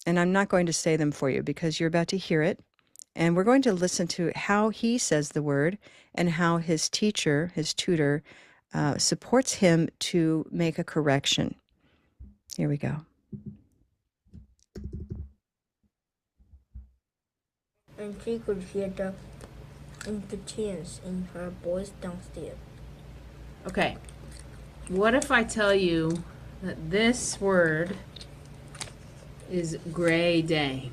And I'm not going to say them for you because you're about to hear it. And we're going to listen to how he says the word and how his teacher, his tutor, supports him to make a correction. Here we go. And she could hear the impatience in her voice downstairs. Okay. What if I tell you that this word is gray day?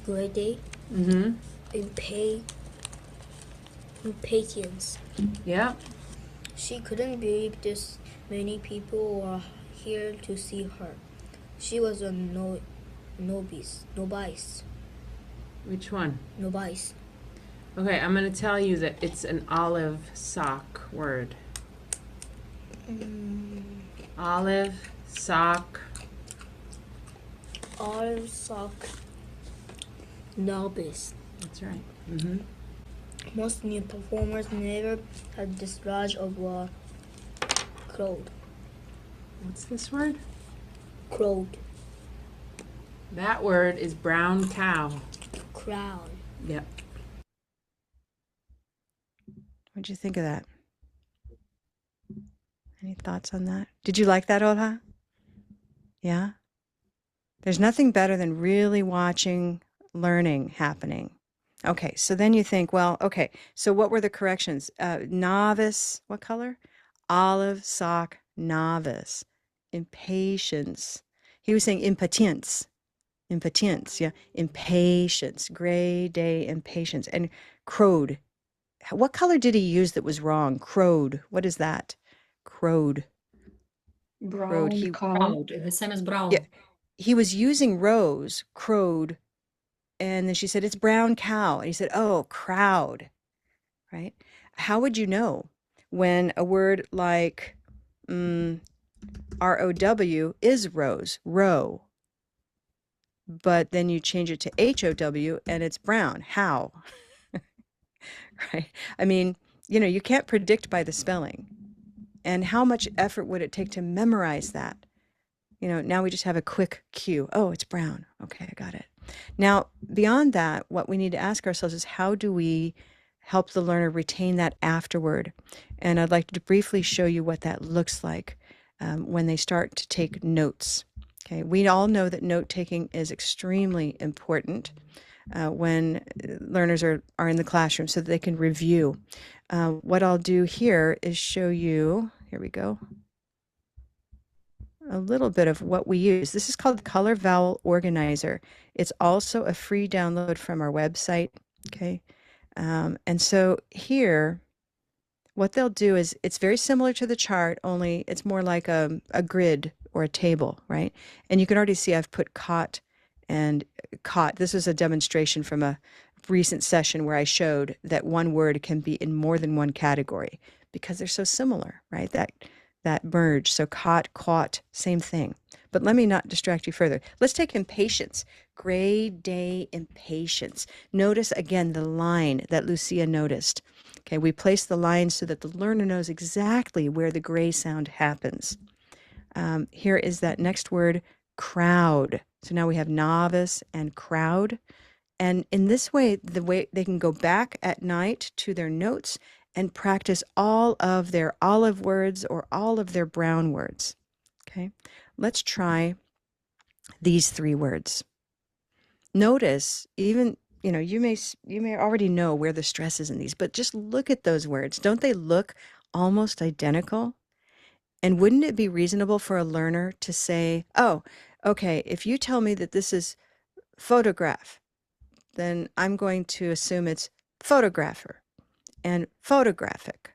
Gray day, Mm-hmm. impatience. Yep. She couldn't believe this many people were here to see her. She was a novice. Which one? Novice. Okay, I'm going to tell you that it's an olive sock word. Olive sock. Olive sock. Novice. That's right. Mm-hmm. Most new performers never had this rush of crowd. What's this word? Crowd. That word is brown cow. Crowd. Yep. What'd you think of that? Any thoughts on that? Did you like that, Olha? Yeah? There's nothing better than really watching learning happening. Okay, so then you think, well, okay, so what were the corrections? Novice, what color? Olive, sock, novice. Impatience. He was saying impatience. Impatience, yeah. Impatience. Gray day, impatience. And crowed. What color did he use that was wrong? Crowed. What is that? Crowed. Crowed. Brown cow. The same as brown. Yeah, he was using rose, crowed, and then she said, it's brown cow. And he said, oh, crowd, right? How would you know when a word like ROW is rose, row, but then you change it to HOW and it's brown? How? Right? I mean, you can't predict by the spelling. And how much effort would it take to memorize that? Now we just have a quick cue. Oh, it's brown. Okay, I got it. Now, beyond that, what we need to ask ourselves is, how do we help the learner retain that afterward? And I'd like to briefly show you what that looks like when they start to take notes. Okay, we all know that note-taking is extremely important when learners are in the classroom so that they can review. What I'll do here is show you, here we go, a little bit of what we use. This is called the Color Vowel Organizer. It's also a free download from our website, okay? And so here, what they'll do is, it's very similar to the chart, only it's more like a grid or a table, right? And you can already see I've put caught and caught. This is a demonstration from a recent session where I showed that one word can be in more than one category because they're so similar, right? That merge. So caught, same thing. But let me not distract you further. Let's take impatience. Gray day impatience. Notice again the line that Lucia noticed. Okay, we place the line so that the learner knows exactly where the gray sound happens. Here is that next word, crowd. So now we have novice and crowd. And in this way, the way they can go back at night to their notes and practice all of their olive words or all of their brown words. Okay, let's try these three words. Notice, even, you may already know where the stress is in these, but just look at those words. Don't they look almost identical? And wouldn't it be reasonable for a learner to say, oh, okay, if you tell me that this is photograph, then I'm going to assume it's photographer and photographic,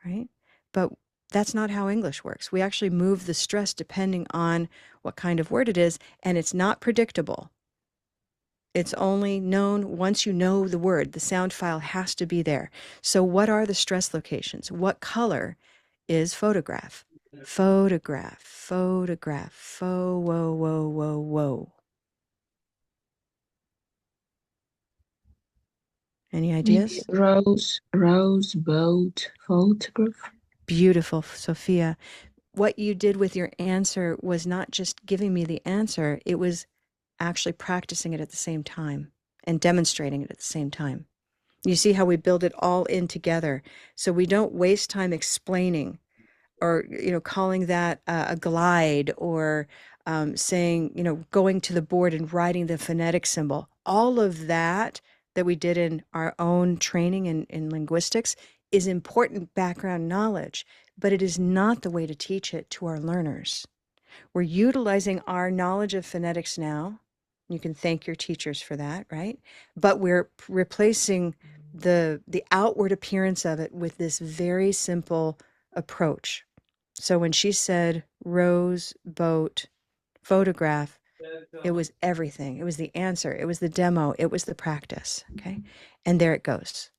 right? But that's not how English works. We actually move the stress depending on what kind of word it is, and it's not predictable. It's only known once you know the word. The sound file has to be there. So what are the stress locations? What color is photograph? Photograph, photograph, whoa, whoa, whoa, whoa. Any ideas? Rose, boat, photograph. Beautiful, Sophia. What you did with your answer was not just giving me the answer, it was actually practicing it at the same time and demonstrating it at the same time. You see how we build it all in together. So we don't waste time explaining or calling that a glide, or saying, going to the board and writing the phonetic symbol. All of that that we did in our own training in linguistics is important background knowledge, but it is not the way to teach it to our learners. We're utilizing our knowledge of phonetics now. You can thank your teachers for that, right? But we're replacing the outward appearance of it with this very simple approach. So when she said rose, boat, photograph, it was everything. It was the answer. It was the demo. It was the practice. Okay. And there it goes.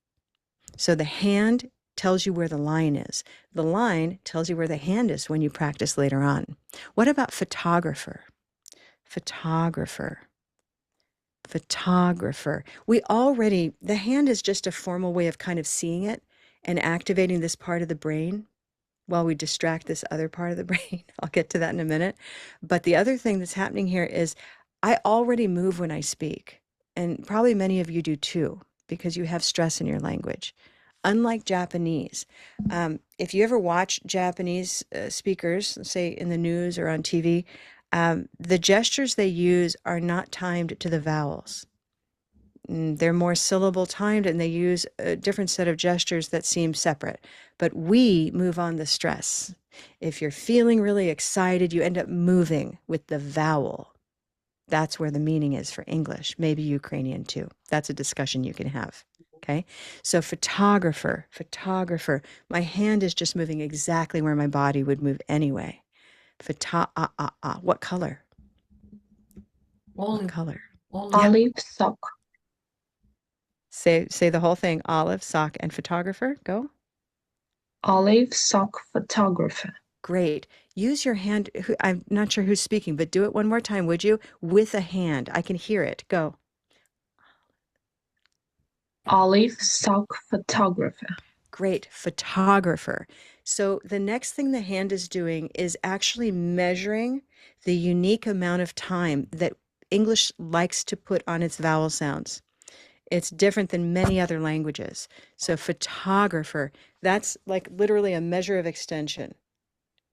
So the hand tells you where the line is. The line tells you where the hand is when you practice later on. What about photographer? Photographer. Photographer. The hand is just a formal way of kind of seeing it and activating this part of the brain while we distract this other part of the brain. I'll get to that in a minute. But the other thing that's happening here is I already move when I speak, and probably many of you do too, because you have stress in your language. Unlike Japanese, if you ever watch Japanese speakers, say in the news or on TV, the gestures they use are not timed to the vowels. They're more syllable timed, and they use a different set of gestures that seem separate. But we move on the stress. If you're feeling really excited, you end up moving with the vowel. That's where the meaning is for English, maybe Ukrainian too. That's a discussion you can have. Okay. So photographer. My hand is just moving exactly where my body would move anyway. What color? Olive. What color? Olive sock. Say the whole thing. Olive, sock, and photographer. Go. Olive sock photographer. Great. Use your hand. I'm not sure who's speaking, but do it one more time, would you? With a hand. I can hear it. Go. Olive sock photographer. Great. Photographer. So the next thing the hand is doing is actually measuring the unique amount of time that English likes to put on its vowel sounds. It's different than many other languages. So photographer, that's like literally a measure of extension.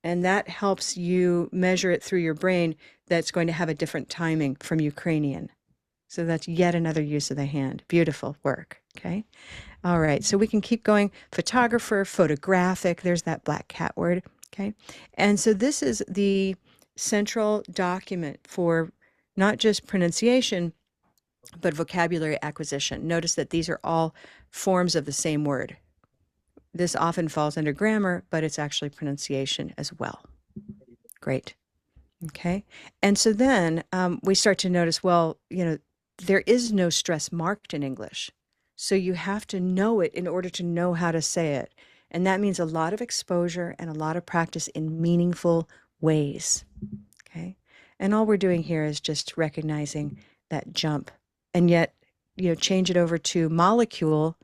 And that helps you measure it through your brain that's going to have a different timing from Ukrainian. So that's yet another use of the hand. Beautiful work. Okay. All right. So we can keep going. Photographer, photographic. There's that black cat word. Okay. And so this is the central document for not just pronunciation, but vocabulary acquisition. Notice that these are all forms of the same word. This often falls under grammar, but it's actually pronunciation as well. Great. Okay. And so then we start to notice, well, there is no stress marked in English. So you have to know it in order to know how to say it. And that means a lot of exposure and a lot of practice in meaningful ways. Okay. And all we're doing here is just recognizing that jump, and yet, change it over to molecule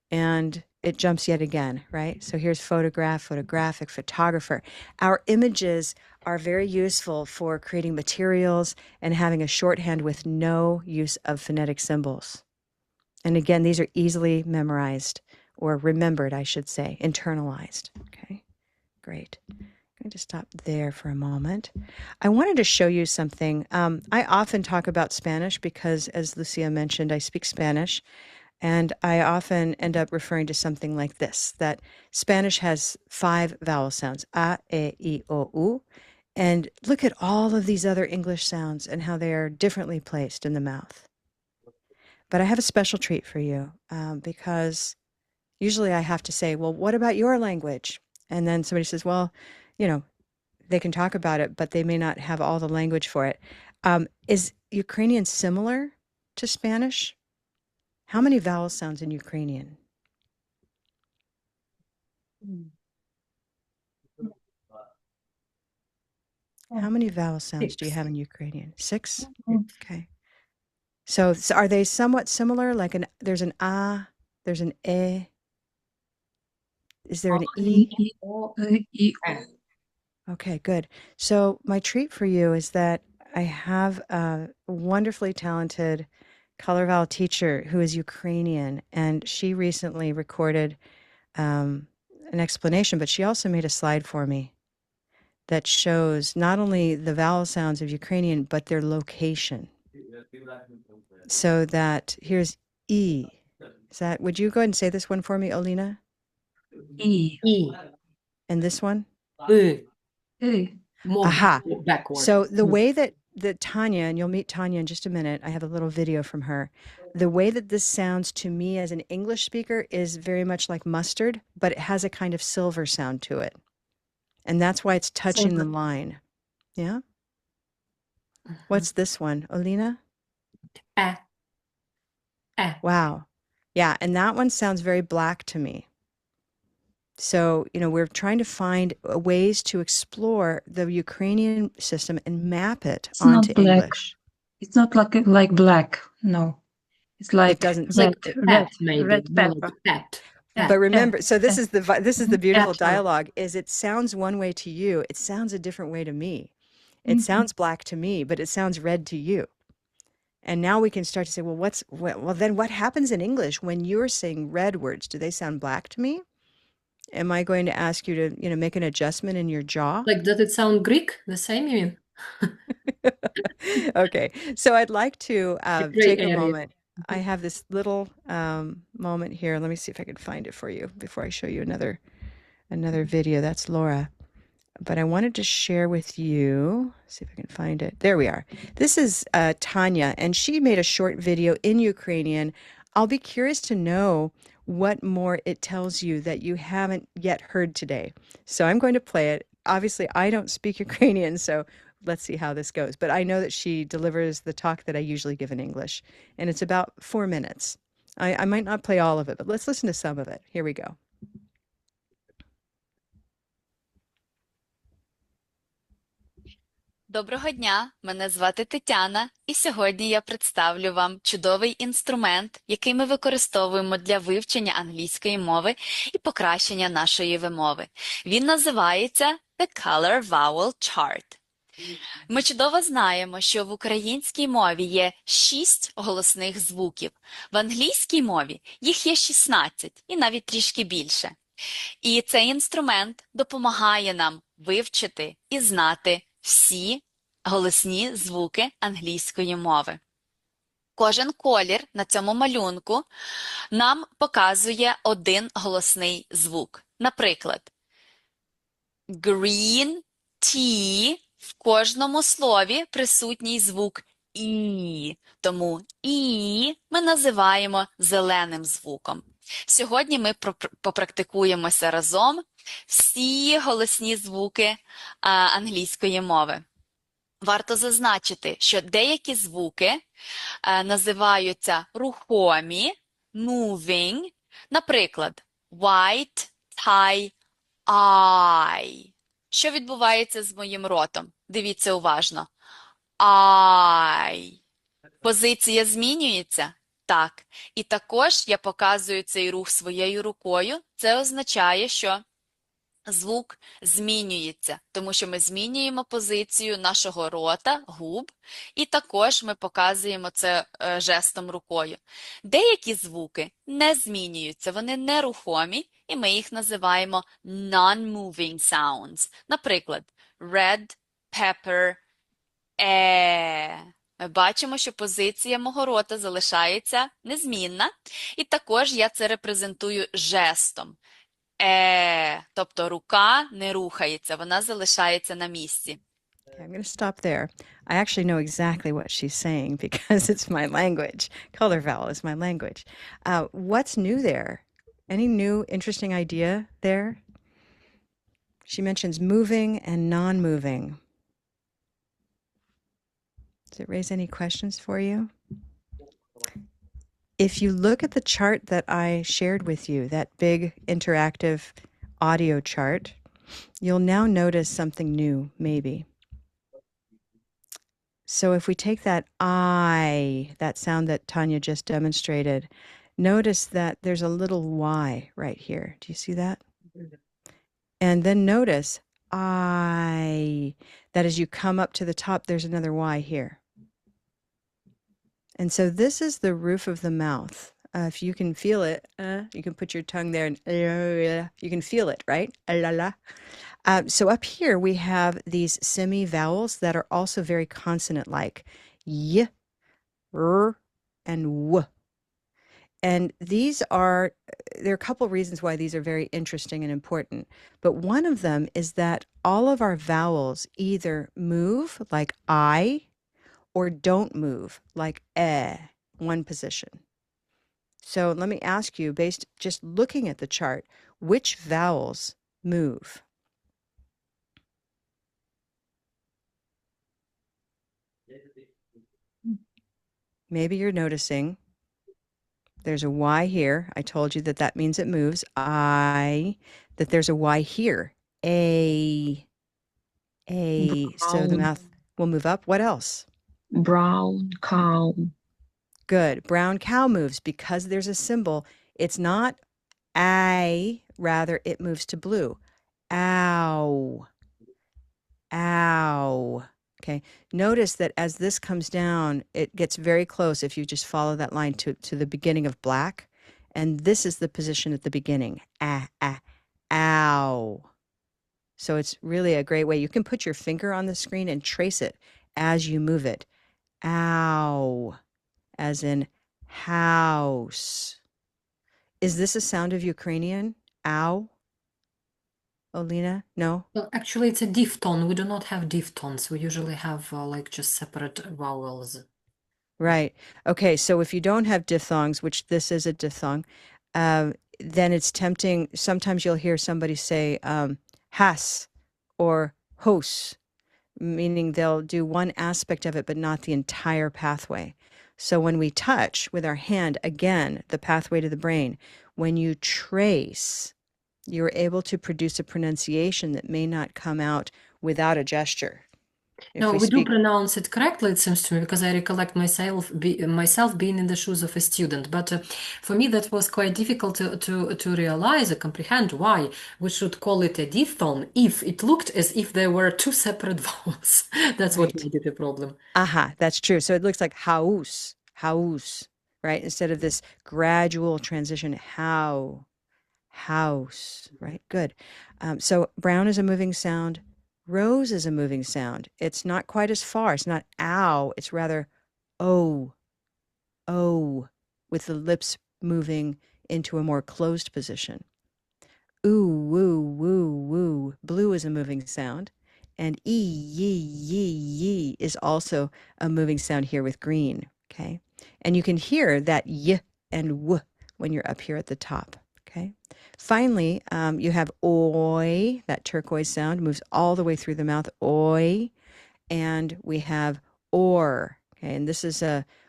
and it jumps yet again, right? So here's photograph, photographic, photographer. Our images are very useful for creating materials and having a shorthand with no use of phonetic symbols. And again, these are easily memorized, or remembered, I should say, internalized. Okay, great. I'm going to stop there for a moment. I wanted to show you something. I often talk about Spanish because, as Lucia mentioned, I speak Spanish. And I often end up referring to something like this, that Spanish has 5 vowel sounds, a, e, I, o, u. And look at all of these other English sounds and how they are differently placed in the mouth. But I have a special treat for you because usually I have to say, well, what about your language? And then somebody says, well, they can talk about it, but they may not have all the language for it. Is Ukrainian similar to Spanish? How many vowel sounds in Ukrainian? How many vowel sounds do you have in Ukrainian? 6? Okay. So are they somewhat similar? Like there's an a, there's an e. Is there an e? Okay, good. So my treat for you is that I have a wonderfully talented color vowel teacher who is Ukrainian, and she recently recorded an explanation, but she also made a slide for me that shows not only the vowel sounds of Ukrainian, but their location. So that here's E. Is that, would you go ahead and say this one for me, Olina? E. E. And this one? E. E. More Aha. backward. So the way that Tanya, and you'll meet Tanya in just a minute, I have a little video from her. The way that this sounds to me as an English speaker is very much like mustard, but it has a kind of silver sound to it. And that's why it's touching the line. Yeah? What's this one, Olina? Wow. Yeah, and that one sounds very black to me. So, we're trying to find ways to explore the Ukrainian system and map it It's onto not black. English. It's not like black. No. It's It like doesn't red, Pet, maybe. red More like pepper. pet. But remember, so this is the beautiful Absolutely. dialogue, is it sounds one way to you, it sounds a different way to me. It sounds black to me, but it sounds red to you. And now we can start to say, well, then what happens in English when you're saying red words? Do they sound black to me? Am I going to ask you to, make an adjustment in your jaw? Like, does it sound Greek? The same, you mean? Okay, so I'd like to gray take a area. moment. I have this little moment here. Let me see if I can find it for you before I show you another video. That's Laura. But I wanted to share with you, see if I can find it. There we are. This is Tanya, and she made a short video in Ukrainian. I'll be curious to know what more it tells you that you haven't yet heard today. So I'm going to play it. Obviously, I don't speak Ukrainian, so let's see how this goes. But I know that she delivers the talk that I usually give in English, and it's about 4 minutes. I might not play all of it, but let's listen to some of it. Here we go. Доброго дня, мене звати Тетяна, і сьогодні я представлю вам чудовий інструмент, який ми використовуємо для вивчення англійської мови і покращення нашої вимови. Він називається The Color Vowel Chart. Ми чудово знаємо, що в українській мові є 6 голосних звуків. В англійській мові їх є 16 і навіть трішки більше. І цей інструмент допомагає нам вивчити і знати всі голосні звуки англійської мови. Кожен колір на цьому малюнку нам показує один голосний звук. Наприклад, green tea, в кожному слові присутній звук «і», тому «і» ми називаємо зеленим звуком. Сьогодні ми попрактикуємося разом всі голосні звуки англійської мови. Варто зазначити, що деякі звуки називаються рухомі, moving, наприклад, white, tie, I. Що відбувається з моїм ротом? Дивіться уважно. I. Позиція змінюється? Так. І також я показую цей рух своєю рукою. Це означає, що звук змінюється, тому що ми змінюємо позицію нашого рота, губ, і також ми показуємо це жестом рукою. Деякі звуки не змінюються, вони нерухомі, і ми їх називаємо non-moving sounds. Наприклад, red, pepper, Ми бачимо, що позиція мого рота залишається незмінна, і також я це репрезентую жестом. Тобто рука не рухається, вона залишається на місці. Okay, I'm going to stop there. I actually know exactly what she's saying because it's my language. Color vowel is my language. What's new there? Any new interesting idea there? She mentions moving and non-moving. Does it raise any questions for you? If you look at the chart that I shared with you, that big interactive audio chart, you'll now notice something new, maybe. So if we take that I, that sound that Tanya just demonstrated, notice that there's a little Y right here. Do you see that? And then notice I, that as you come up to the top, there's another Y here. And so this is the roof of the mouth. If you can feel it, you can put your tongue there and you can feel it, right? La la. So up here we have these semi-vowels that are also very consonant-like. Y, r, and w. And there are a couple reasons why these are very interesting and important. But one of them is that all of our vowels either move like I or don't move like one position. So let me ask you, based just looking at the chart, which vowels move? Maybe you're noticing there's a Y here. I told you that that means it moves. That there's a Y here. A. So the Brown, mouth will move up. What else? brown cow, Good. Brown cow moves because there's a symbol. It's not rather it moves to blue. Ow. Ow. Okay. Notice that as this comes down, it gets very close if you just follow that line to the beginning of black. And this is the position at the beginning. Ow. So it's really a great way. You can put your finger on the screen and trace it as you move it. Ow. As in house. Is this a sound of Ukrainian? Ow? Olena? No? Well, actually, it's a diphthong. We do not have diphthongs. We usually have like just separate vowels. Right. Okay, so if you don't have diphthongs, which this is a diphthong, then it's tempting. Sometimes you'll hear somebody say has or hos, meaning they'll do one aspect of it, but not the entire pathway. So when we touch with our hand, again, the pathway to the brain, when you trace, you're able to produce a pronunciation that may not come out without a gesture. No, we do pronounce it correctly, it seems to me, because I recollect myself being in the shoes of a student. But for me, that was quite difficult to realize or comprehend why we should call it a diphthong if it looked as if there were two separate vowels. That's what made it a problem. That's true. So it looks like house, right? Instead of this gradual transition, house, right? Good. So brown is a moving sound. Rose is a moving sound. It's not quite as far. It's not ow. It's rather oh, with the lips moving into a more closed position. Ooh, woo, woo, woo. Blue is a moving sound. And ye is also a moving sound here with green, okay? And you can hear that y and w when you're up here at the top, okay? Finally, you have oi, that turquoise sound moves all the way through the mouth, oi. And we have or, okay? And this is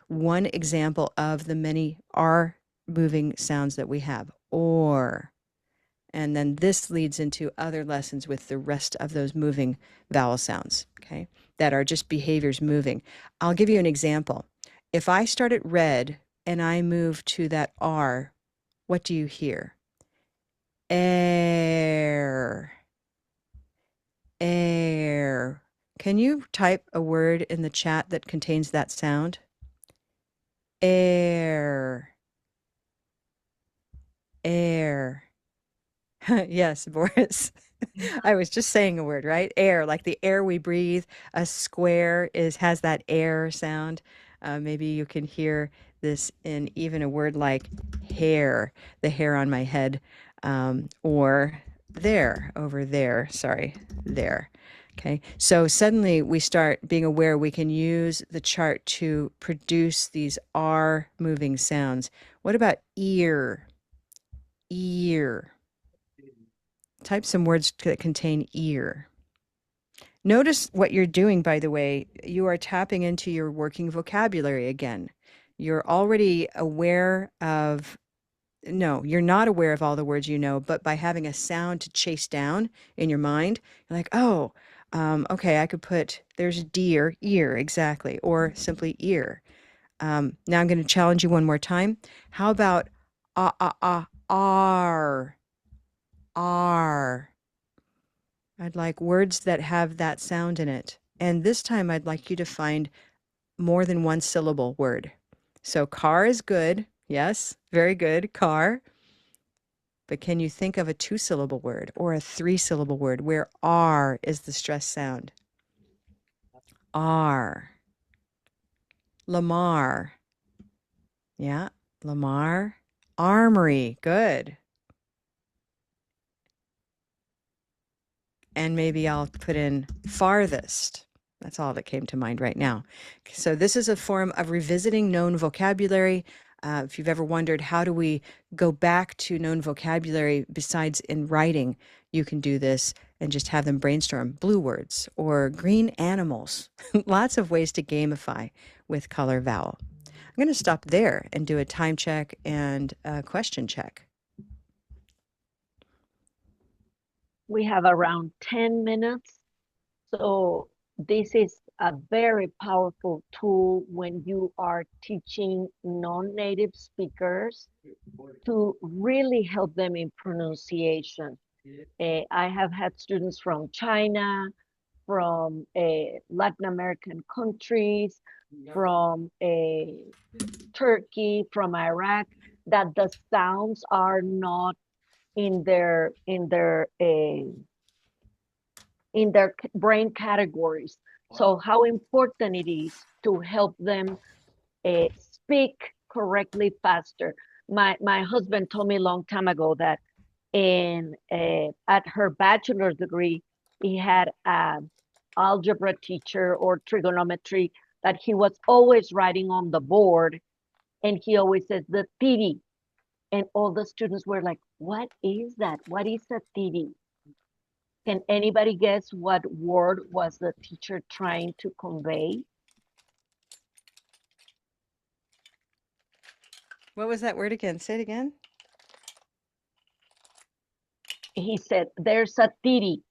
one example of the many R moving sounds that we have, or. And then this leads into other lessons with the rest of those moving vowel sounds, okay, that are just behaviors moving. I'll give you an example. If I start at red and I move to that R, what do you hear? Air. Air. Can you type a word in the chat that contains that sound? Air. Air. Yes, Boris. I was just saying a word, right? Air, like the air we breathe. A square has that air sound. Maybe you can hear this in even a word like hair, the hair on my head, or there, over there. Sorry, there. Okay, so suddenly we start being aware we can use the chart to produce these R moving sounds. What about ear? Ear. Type some words that contain ear. Notice what you're doing, by the way. You are tapping into your working vocabulary again. You're already aware of, no, you're not aware of all the words you know, but by having a sound to chase down in your mind, you're like, oh, okay, I could put, there's deer, ear, exactly, or simply ear. Now I'm going to challenge you one more time. How about R? R. I'd like words that have that sound in it. And this time I'd like you to find more than one syllable word. So car is good. Yes, very good. Car. But can you think of a two-syllable word or a three-syllable word where R is the stress sound? R. Lamar. Yeah, Lamar. Armory. Good. And maybe I'll put in farthest. That's all that came to mind right now. So this is a form of revisiting known vocabulary. If you've ever wondered, how do we go back to known vocabulary besides in writing, you can do this and just have them brainstorm blue words or green animals. Lots of ways to gamify with Color Vowel. I'm going to stop there and do a time check and a question check. We have around 10 minutes. So this is a very powerful tool when you are teaching non-native speakers to really help them in pronunciation. I have had students from China, from Latin American countries, from Turkey, from Iraq, that the sounds are not in their brain categories. So how important it is to help them speak correctly faster. My husband told me a long time ago that at her bachelor's degree, he had an algebra teacher or trigonometry that he was always writing on the board, and he always says the tiri, and all the students were like, "What is that? What is a tiri?" Can anybody guess what word was the teacher trying to convey? What was that word again? Say it again. He said, "There's a tiri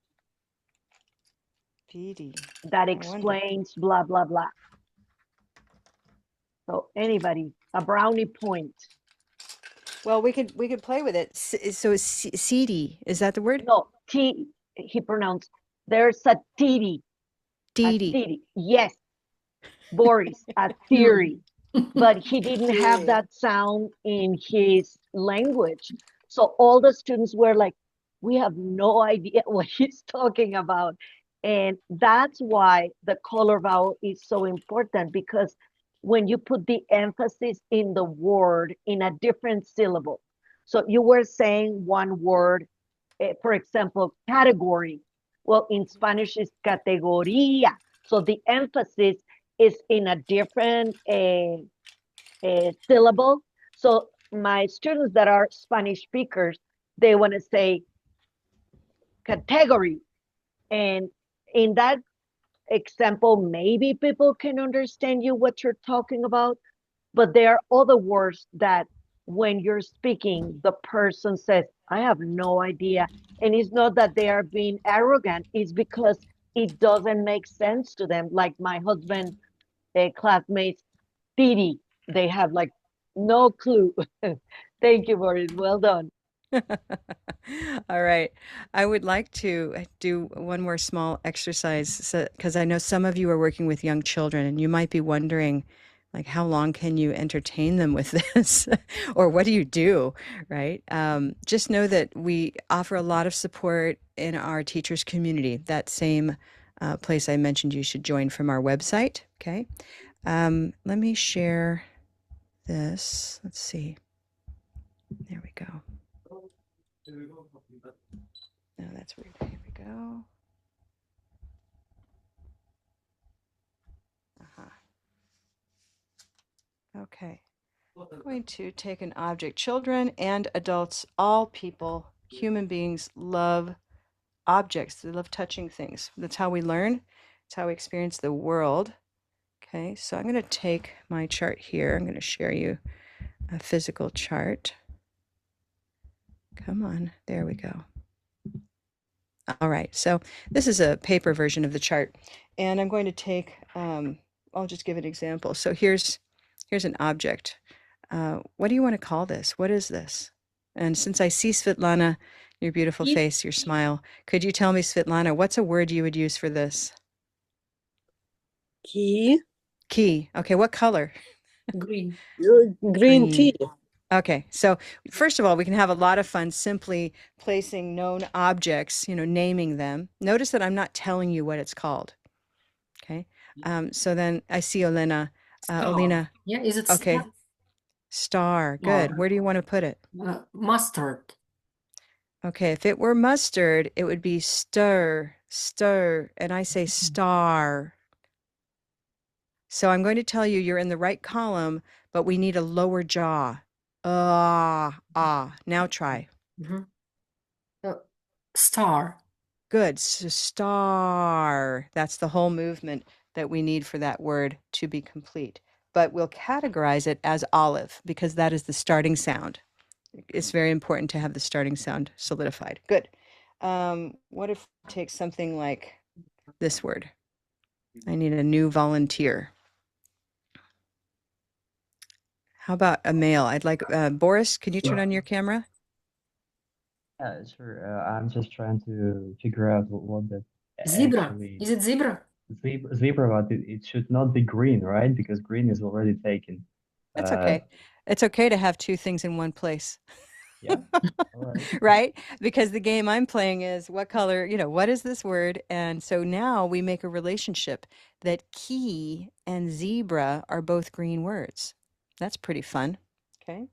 Tiri. that explains blah, blah, blah." So anybody, a brownie point. Well, we could play with it. So it's seedy. Is that the word? No, he pronounced, "There's a tiri." Tiri. Yes, Boris, a theory. But he didn't have that sound in his language. So all the students were like, we have no idea what he's talking about. And that's why the color vowel is so important, because when you put the emphasis in the word in a different syllable. So you were saying one word, for example, category. Well, in Spanish is categoría. So the emphasis is in a different syllable. So my students that are Spanish speakers, they want to say category. And in that example, maybe people can understand you what you're talking about, but there are other words that when you're speaking, the person says, I have no idea. And it's not that they are being arrogant, it's because it doesn't make sense to them. Like my husband, classmates, Tiri, they have like no clue. Thank you, Boris. Well done. All right. I would like to do one more small exercise because I know some of you are working with young children and you might be wondering, like, how long can you entertain them with this? Or what do you do, right? Just know that we offer a lot of support in our teachers community. That same place I mentioned you should join from our website, okay? Let me share this. Let's see. There we go. No, that's weird. Here we go. Okay. I'm going to take an object. Children and adults, all people, human beings love objects. They love touching things. That's how we learn. It's how we experience the world. Okay, so I'm going to take my chart here. I'm going to share you a physical chart. Come on, there we go. All right, so this is a paper version of the chart, and I'm going to take, I'll just give an example. So here's an object. What do you want to call this? What is this? And since I see Svetlana, your beautiful face, your smile, could you tell me, Svetlana, what's a word you would use for this? Key. Key. Okay, what color? Green. Green tea. Okay, so first of all, we can have a lot of fun simply placing known objects, naming them. Notice that I'm not telling you what it's called. Okay. So then I see Olena. Olena, Yeah, is it okay. Star. Good. Star. Where do you want to put it? Mustard. Okay, if it were mustard, it would be stir, stir, and I say star. So I'm going to tell you you're in the right column, but we need a lower jaw. Now try. Star. Good. So star. That's the whole movement that we need for that word to be complete. But we'll categorize it as olive because that is the starting sound. It's very important to have the starting sound solidified. Good. What if we take something like this word? I need a new volunteer. How about a male? I'd like Boris, can you turn on your camera? Yeah, sure. I'm just trying to figure out what that Zebra. actually Is it zebra? zebra, but it should not be green, right? Because green is already taken. That's okay. It's okay to have two things in one place. Yeah. All right. Right? Because the game I'm playing is what color, what is this word? And so now we make a relationship that key and zebra are both green words. That's pretty fun. Okay.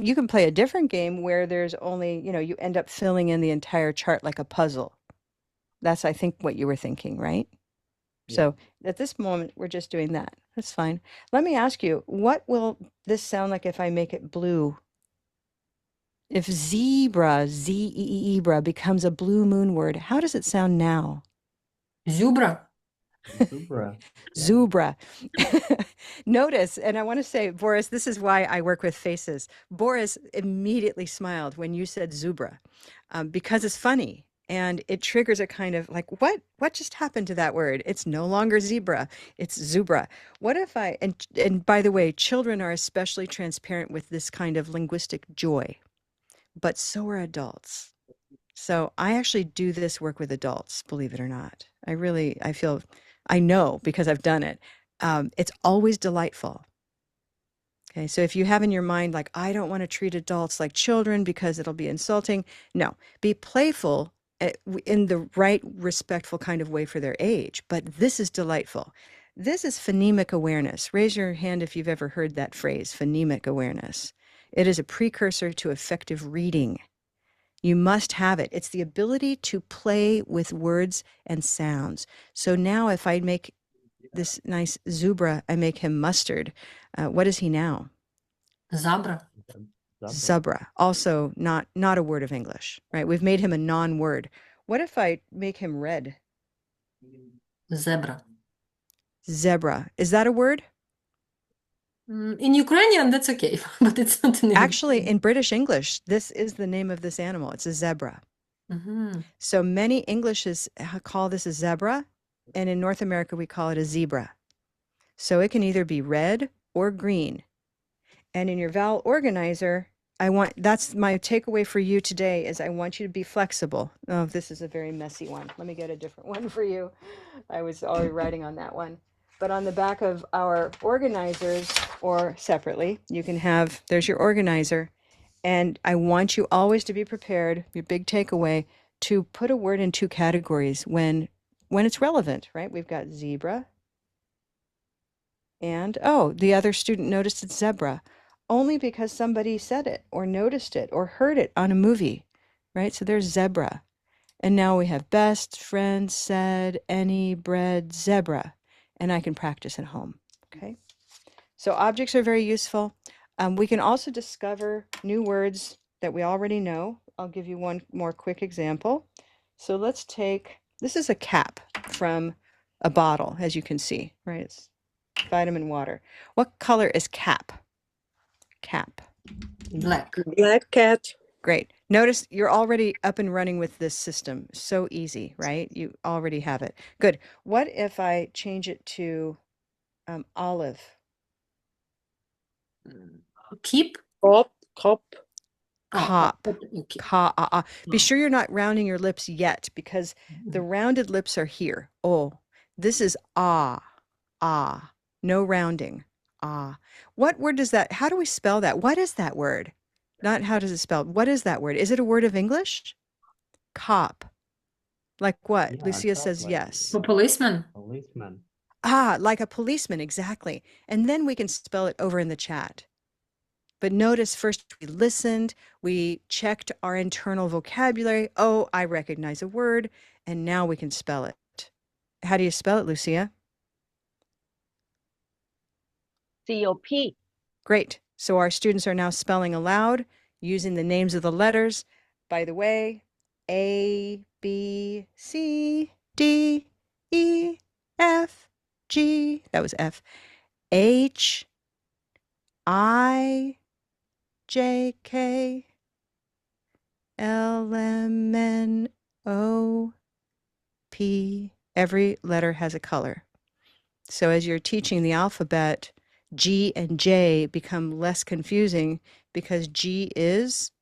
You can play a different game where there's only, you end up filling in the entire chart like a puzzle. That's, I think, what you were thinking, right? Yeah. So at this moment, we're just doing that. That's fine. Let me ask you, what will this sound like if I make it blue? If zebra, zebra, becomes a blue moon word, how does it sound now? Zebra. Zebra. Zubra. Notice, and I want to say, Boris, this is why I work with faces. Boris immediately smiled when you said Zubra, because it's funny and it triggers a kind of like, what just happened to that word? It's no longer zebra, it's Zubra. What if and by the way, children are especially transparent with this kind of linguistic joy, but so are adults. So I actually do this work with adults, believe it or not. I know because I've done it. It's always delightful. Okay, so if you have in your mind, like, I don't want to treat adults like children because it'll be insulting. No, be playful in the right, respectful kind of way for their age. But this is delightful. This is phonemic awareness. Raise your hand if you've ever heard that phrase, phonemic awareness. It is a precursor to effective reading. You must have it. It's the ability to play with words and sounds. So now if I make this nice zebra, I make him mustard. What is he now? Zabra. Zebra. Also not a word of English, right? We've made him a non-word. What if I make him red? Zebra. Zebra. Is that a word? In Ukrainian, that's okay, but it's not in Actually, in British English, this is the name of this animal. It's a zebra. So many Englishes call this a zebra, and in North America, we call it a zebra. So it can either be red or green. And in your vowel organizer, that's my takeaway for you today is I want you to be flexible. Oh, this is a very messy one. Let me get a different one for you. I was already writing on that one. But on the back of our organizers, or separately, you can have, there's your organizer. And I want you always to be prepared, your big takeaway, to put a word in two categories when it's relevant, right? We've got zebra. And, the other student noticed it's zebra, only because somebody said it or noticed it or heard it on a movie, right? So there's zebra. And now we have best, friend, said, any, bread, zebra. And I can practice at home, okay? So objects are very useful. We can also discover new words that we already know. I'll give you one more quick example. So let's take, this is a cap from a bottle, as you can see, right? It's vitamin water. What color is cap? Cap. Black. Black cat. Great. Notice you're already up and running with this system. So easy, right? You already have it. Good. What if I change it to olive? Keep. Cop. Cop. Cop. Be sure you're not rounding your lips yet because the rounded lips are here. Oh, this is ah. No rounding. Ah. What word does that, how do we spell that? What is that word? Not how does it spell? What is that word? Is it a word of English? Cop. Like what? Yeah, Lucia says exactly. yes. For policeman. Policeman. Ah, like a policeman, exactly. And then we can spell it over in the chat. But notice first we listened, we checked our internal vocabulary. Oh, I recognize a word, and now we can spell it. How do you spell it, Lucia? COP. Great. So our students are now spelling aloud using the names of the letters. By the way, A, B, C, D, E, F, G, that was F, H, I, J, K, L, M, N, O, P. Every letter has a color. So as you're teaching the alphabet, G and J become less confusing because G is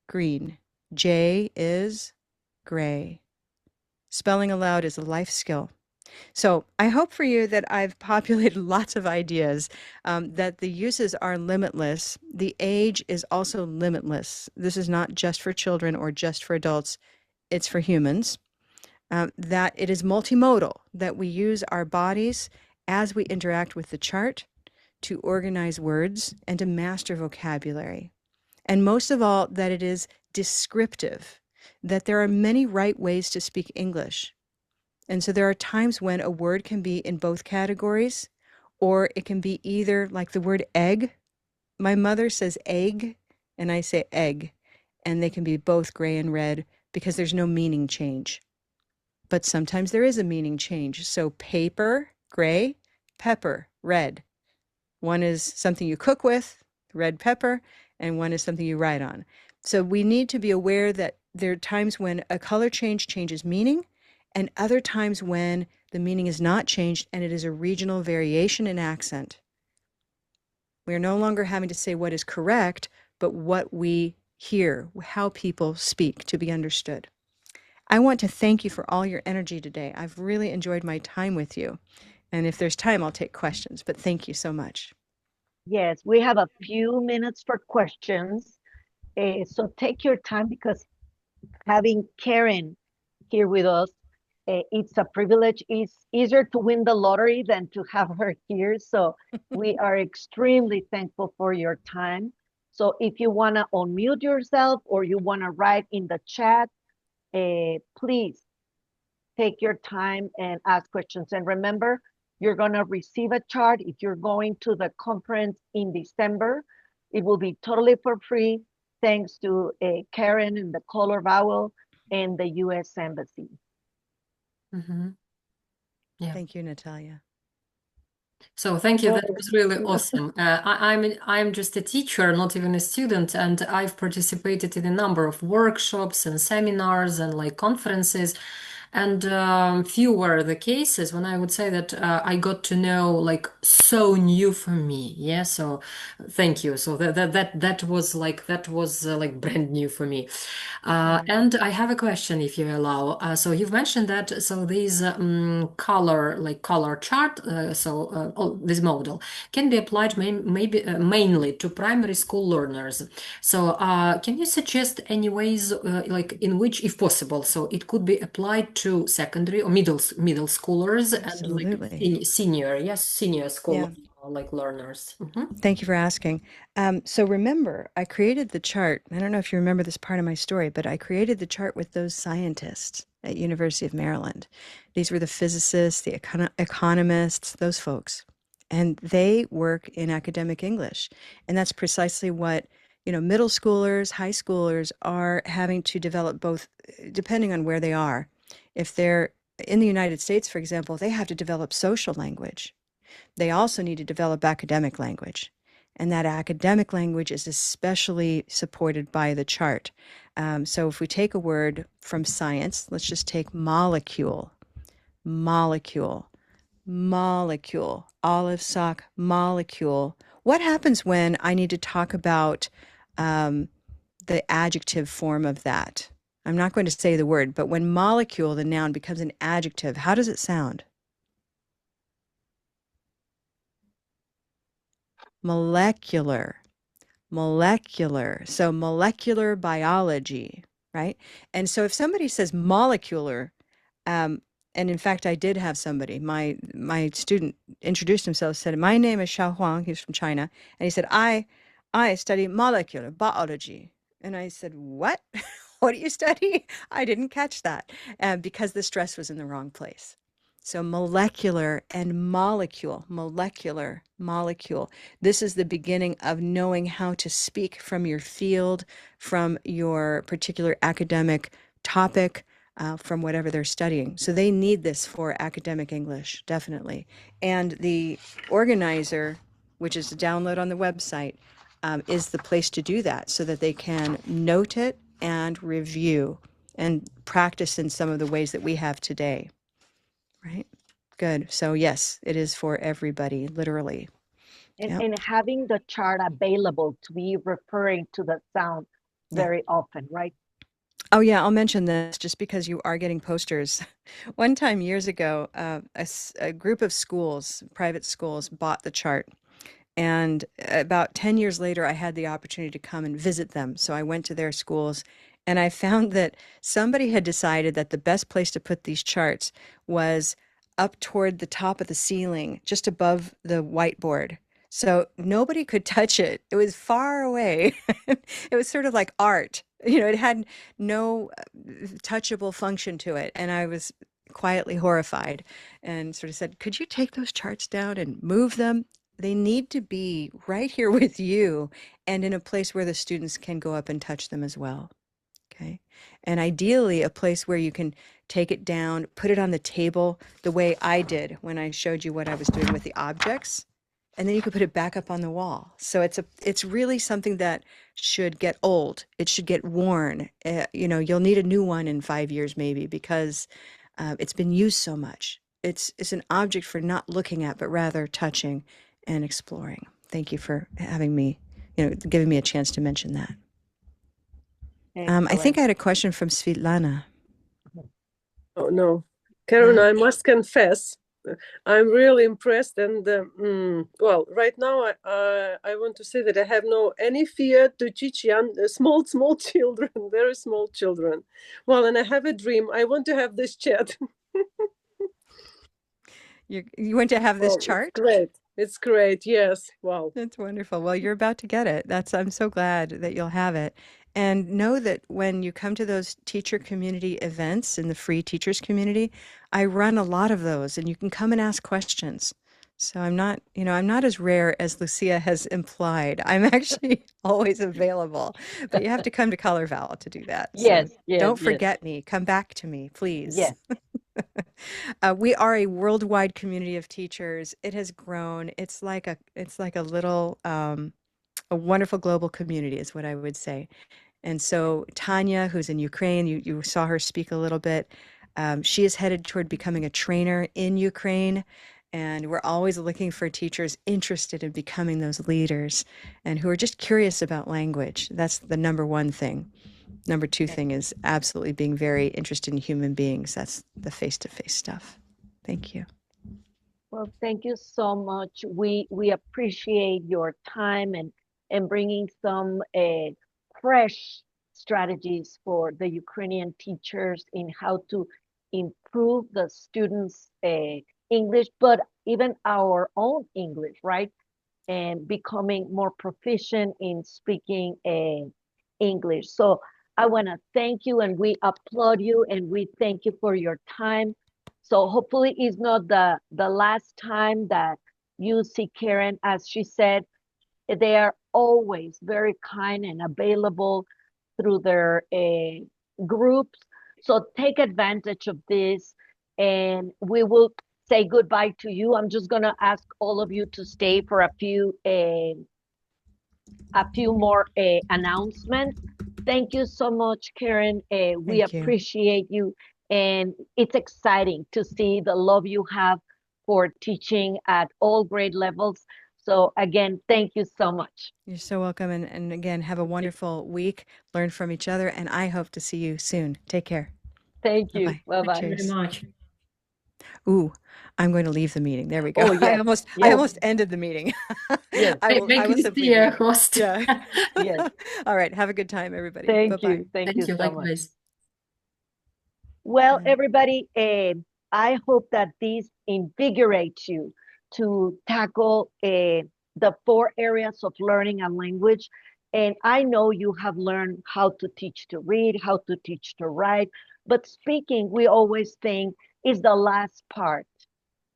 green, J is gray. Spelling aloud is a life skill. So I hope for you that I've populated lots of ideas, that the uses are limitless. The age is also limitless. This is not just for children or just for adults. It's for humans. That it is multimodal, that we use our bodies as we interact with the chart to organize words and to master vocabulary. And most of all, that it is descriptive, that there are many right ways to speak English. And so there are times when a word can be in both categories, or it can be either like the word egg. My mother says egg, and I say egg, and they can be both gray and red because there's no meaning change. But sometimes there is a meaning change. So paper, gray, pepper, red. One is something you cook with, red pepper, and one is something you write on. So we need to be aware that there are times when a color change changes meaning, and other times when the meaning is not changed and it is a regional variation in accent. We are no longer having to say what is correct, but what we hear, how people speak to be understood. I want to thank you for all your energy today. I've really enjoyed my time with you. And if there's time, I'll take questions, but thank you so much. Yes, we have a few minutes for questions. So take your time, because having Karen here with us, it's a privilege. It's easier to win the lottery than to have her here. So we are extremely thankful for your time. So if you want to unmute yourself or you want to write in the chat, please take your time and ask questions. And remember, you're going to receive a chart if you're going to the conference in December. It will be totally for free, thanks to Karen and the Color Vowel and the U.S. Embassy. Mm-hmm. Yeah. Thank you, Natalia. So thank you. That was really awesome. I'm just a teacher, not even a student, and I've participated in a number of workshops and seminars and like conferences. And few were the cases when I would say that I got to know like so new for me. Yeah. So thank you. So that was like brand new for me. And I have a question, if you allow. So you've mentioned that so these color chart, this model can be applied maybe mainly to primary school learners. So can you suggest any ways like in which, if possible, so it could be applied to secondary or middle schoolers Absolutely. and like senior school Yeah. like learners? Mm-hmm. Thank you for asking. So remember, I created the chart. I don't know if you remember this part of my story, but I created the chart with those scientists at University of Maryland. These were the physicists, the economists, those folks. And they work in academic English. And that's precisely what, middle schoolers, high schoolers are having to develop both, depending on where they are. If they're in the United States, for example, they have to develop social language. They also need to develop academic language. And that academic language is especially supported by the chart. So if we take a word from science, let's just take molecule, molecule, molecule, olive sock, molecule. What happens when I need to talk about the adjective form of that? I'm not going to say the word, but when molecule, the noun, becomes an adjective, how does it sound? molecular, molecular. So molecular biology, right? And so if somebody says molecular, and in fact, I did have somebody, my student introduced himself, said, "My name is Xiao Huang." He's from China, and he said, "I study molecular biology." And I said, "What? What do you study?" I didn't catch that, because the stress was in the wrong place. So molecular and molecule, molecular, molecule. This is the beginning of knowing how to speak from your field, from your particular academic topic, from whatever they're studying. So they need this for academic English, definitely. And the organizer, which is a download on the website, is the place to do that so that they can note it and review and practice in some of the ways that we have today. Right? Good. So yes, it is for everybody, literally. And, Yep. and having the chart available to be referring to the sound very often, right? Oh yeah, I'll mention this just because you are getting posters. One time years ago, a group of schools, private schools, bought the chart. And about 10 years later, I had the opportunity to come and visit them. So I went to their schools and I found that somebody had decided that the best place to put these charts was up toward the top of the ceiling, just above the whiteboard. So nobody could touch it. It was far away. It was sort of like art. It had no touchable function to it. And I was quietly horrified and sort of said, "Could you take those charts down and move them? They need to be right here with you and in a place where the students can go up and touch them as well." Okay. And ideally, a place where you can take it down, put it on the table the way I did when I showed you what I was doing with the objects. And then you could put it back up on the wall. So it's really something that should get old. It should get worn. You'll need a new one in 5 years maybe because it's been used so much. It's an object for not looking at, but rather touching and exploring. Thank you for having me, giving me a chance to mention that. I think I had a question from Svitlana. Oh, no. Karen, I must confess, I'm really impressed. And well, right now, I want to say that I have no any fear to teach small children, very small children. Well, and I have a dream. I want to have this chat. You want to have this chart? It's great. Yes. Wow. That's wonderful. Well, you're about to get it. I'm so glad that you'll have it. And know that when you come to those teacher community events in the free teachers community, I run a lot of those and you can come and ask questions. So I'm not as rare as Lucia has implied. I'm actually always available, but you have to come to Color Vowel to do that. Yes, so yes, don't yes. forget me. Come back to me, please. Yes. We are a worldwide community of teachers. It has grown. It's like a little, a wonderful global community is what I would say. And so Tanya, who's in Ukraine, you saw her speak a little bit. She is headed toward becoming a trainer in Ukraine. And we're always looking for teachers interested in becoming those leaders and who are just curious about language. That's the number one thing. Number two thing is absolutely being very interested in human beings. That's the face-to-face stuff. Thank you. Well, thank you so much. We appreciate your time and bringing some fresh strategies for the Ukrainian teachers in how to improve the students' English, but even our own English, right? And becoming more proficient in speaking English. So I want to thank you and we applaud you and we thank you for your time. So hopefully it's not the last time that you see Karen. As she said, they are always very kind and available through their groups. So take advantage of this and we will say goodbye to you. I'm just going to ask all of you to stay for a few more announcements. Thank you so much, Karen. We appreciate you. And it's exciting to see the love you have for teaching at all grade levels. So again, thank you so much. You're so welcome. And again, have a wonderful week. Learn from each other. And I hope to see you soon. Take care. Thank you. Bye-bye. Thank you very much. Ooh, I'm going to leave the meeting. There we go. Oh, yes, I yes, almost ended the meeting. yes, I Make will simply Lucia leave. host. Yeah. yes. All right. Have a good time, everybody. Thank Bye-bye. you. Thank Thank you you, so much. likewise. Well, Bye. everybody, I hope that this invigorates you to tackle the 4 areas of learning a language. And I know you have learned how to teach to read, how to teach to write, but speaking, we always think is the last part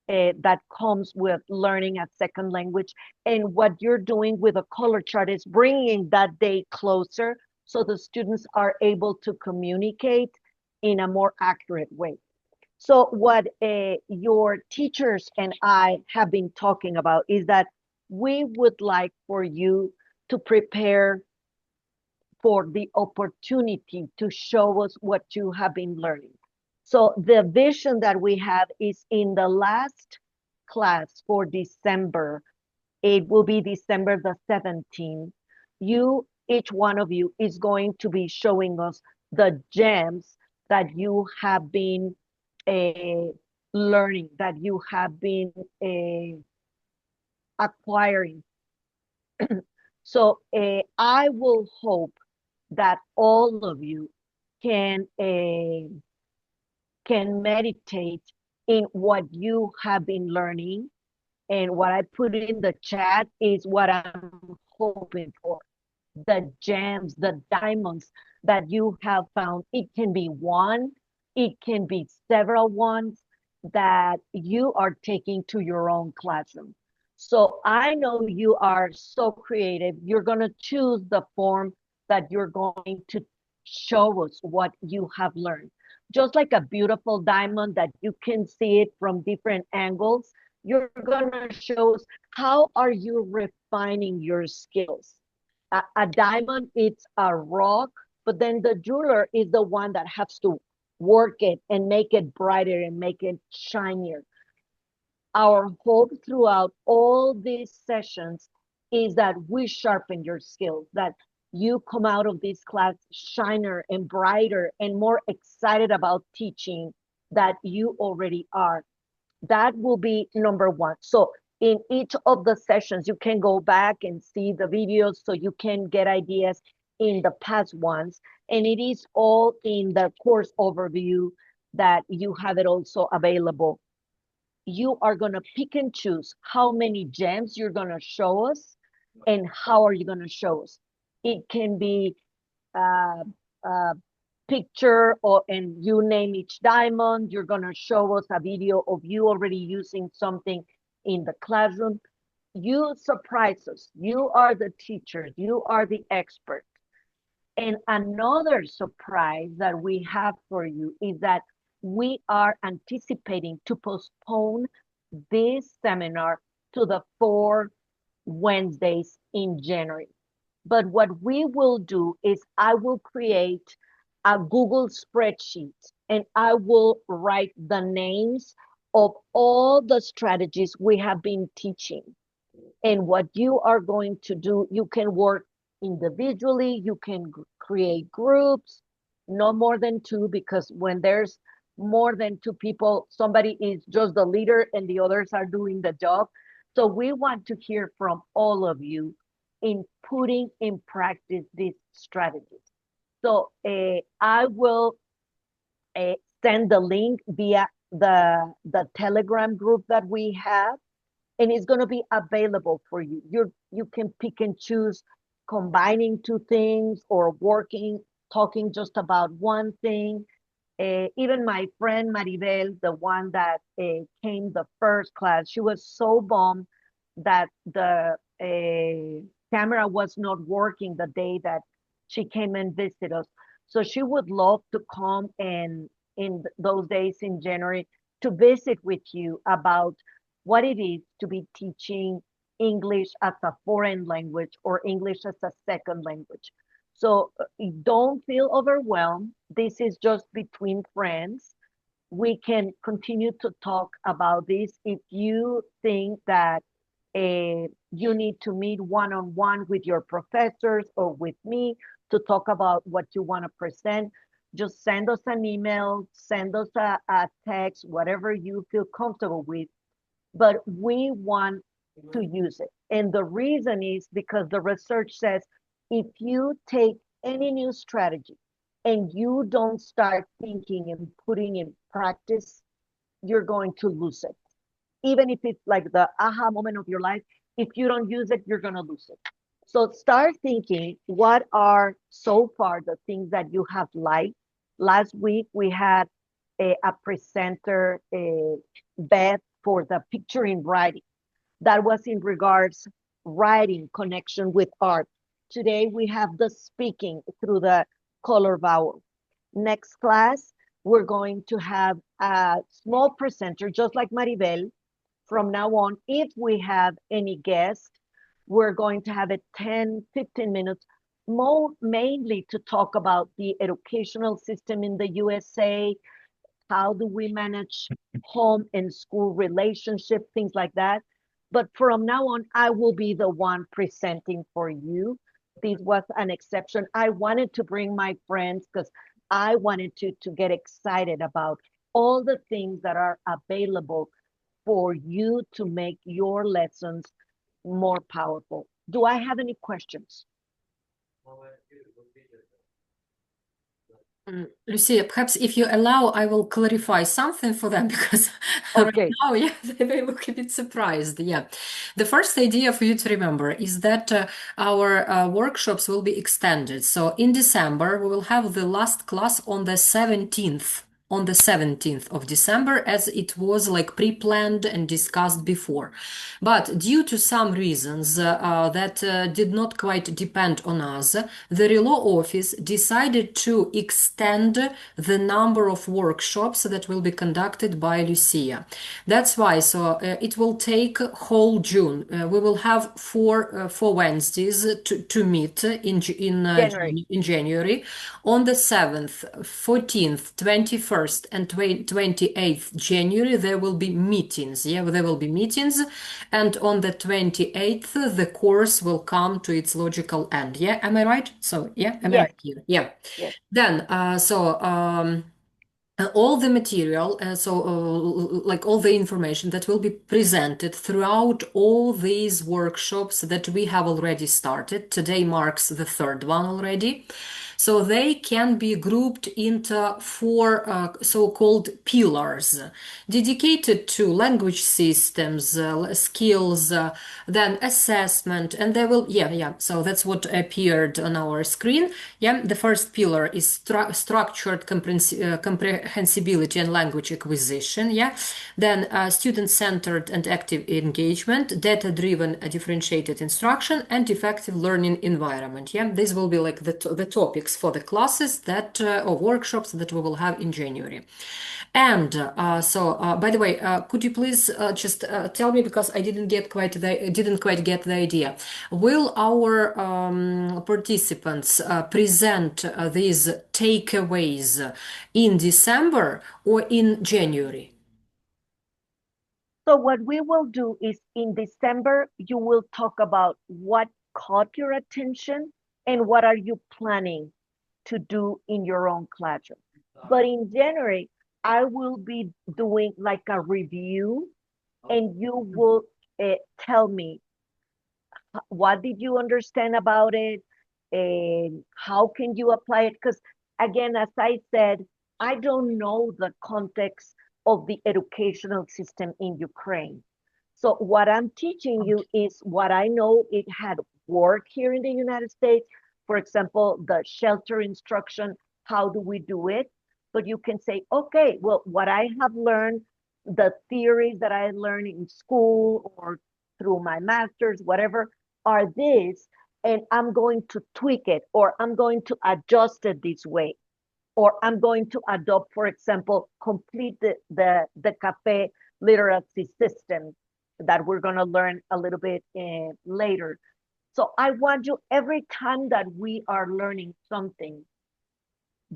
that comes with learning a second language. And what you're doing with a color chart is bringing that day closer so the students are able to communicate in a more accurate way. So what your teachers and I have been talking about is that we would like for you to prepare for the opportunity to show us what you have been learning. So the vision that we have is in the last class for December, it will be December the 17th. Each one of you is going to be showing us the gems that you have been learning, that you have been acquiring. So I will hope that all of you can meditate in what you have been learning. And what I put in the chat is what I'm hoping for. The gems, the diamonds that you have found. It can be one, it can be several ones that you are taking to your own classroom. So I know you are so creative. You're going to choose the form that you're going to show us what you have learned. Just like a beautiful diamond that you can see it from different angles, you're going to show us how are you refining your skills. A diamond, it's a rock, but then the jeweler is the one that has to work it and make it brighter and make it shinier. Our hope throughout all these sessions is that we sharpen your skills, that you come out of this class shiner and brighter and more excited about teaching that you already are. That will be number one. So in each of the sessions, you can go back and see the videos so you can get ideas in the past ones. And it is all in the course overview that you have it also available. You are going to pick and choose how many gems you're going to show us and how are you going to show us. It can be a picture and you name each diamond. You're going to show us a video of you already using something in the classroom. You surprise us. You are the teachers. You are the expert. And another surprise that we have for you is that we are anticipating to postpone this seminar to the 4 Wednesdays in January. But what we will do is I will create a Google spreadsheet and I will write the names of all the strategies we have been teaching. And what you are going to do, you can work individually, you can create groups, no more than 2, because when there's more than 2 people, somebody is just the leader and the others are doing the job. So we want to hear from all of you in putting in practice these strategies. So I will send the link via the Telegram group that we have, and it's going to be available for you. You can pick and choose combining 2 things or talking just about one thing. Even my friend Maribel, the one that came the first class, she was so bummed that the camera was not working the day that she came and visited us. So she would love to come and in those days in January to visit with you about what it is to be teaching English as a foreign language or English as a second language. So don't feel overwhelmed. This is just between friends. We can continue to talk about this. If you think that you need to meet one-on-one with your professors or with me to talk about what you want to present, just send us an email, send us a text, whatever you feel comfortable with. But we want to use it. And the reason is because the research says if you take any new strategy and you don't start thinking and putting in practice, you're going to lose it. Even if it's like the aha moment of your life, if you don't use it, you're going to lose it. So start thinking, what are so far the things that you have liked? Last week we had a presenter, Beth, for the picture in writing. That was in regards writing connection with art. Today we have the speaking through the color vowel. Next class, we're going to have a small presenter, just like Maribel. From now on, if we have any guests, we're going to have it 10, 15 minutes, mainly to talk about the educational system in the USA, how do we manage home and school relationship, things like that. But from now on, I will be the one presenting for you. This was an exception. I wanted to bring my friends because I wanted to get excited about all the things that are available for you to make your lessons more powerful. Do I have any questions? Lucia, perhaps if you allow, I will clarify something for them because right Okay. now, yeah, they may look a bit surprised. Yeah. The first idea for you to remember is that our workshops will be extended. So in December, we will have the last class on the 17th. On the 17th of December, as it was like pre-planned and discussed before. But due to some reasons that did not quite depend on us, the Relo office decided to extend the number of workshops that will be conducted by Lucia. That's why, so it will take whole June. We will have four Wednesdays to meet in January. On the 7th, 14th, 21st, and 28th January, there will be meetings. Yeah, there will be meetings. And on the 28th, the course will come to its logical end. Yeah, am I right? So, yeah, am I right here? Yeah. Yes. Then, all the material, like all the information that will be presented throughout all these workshops that we have already started. Today marks the third one already. So they can be grouped into four so-called pillars dedicated to language systems, skills, then assessment, and they will, so that's what appeared on our screen. Yeah, the first pillar is structured comprehensibility and language acquisition. Yeah, then student-centered and active engagement, data-driven differentiated instruction, and effective learning environment. Yeah, these will be like the topics for the classes that or workshops that we will have in January. And by the way, could you please just tell me, because I didn't quite get the idea. Will our participants present these takeaways in December or in January? So what we will do is in December, you will talk about what caught your attention and what are you planning to do in your own classroom. But in January, I will be doing like a review and you will tell me what did you understand about it and how can you apply it? Because again, as I said, I don't know the context of the educational system in Ukraine. So what I'm teaching you is what I know it had worked here in the United States. For example, the shelter instruction, how do we do it? But you can say, okay, well, what I have learned, the theories that I learned in school or through my master's, whatever, are this, and I'm going to tweak it, or I'm going to adjust it this way, or I'm going to adopt, for example, complete the cafe literacy system that we're going to learn a little bit later. So I want you, every time that we are learning something,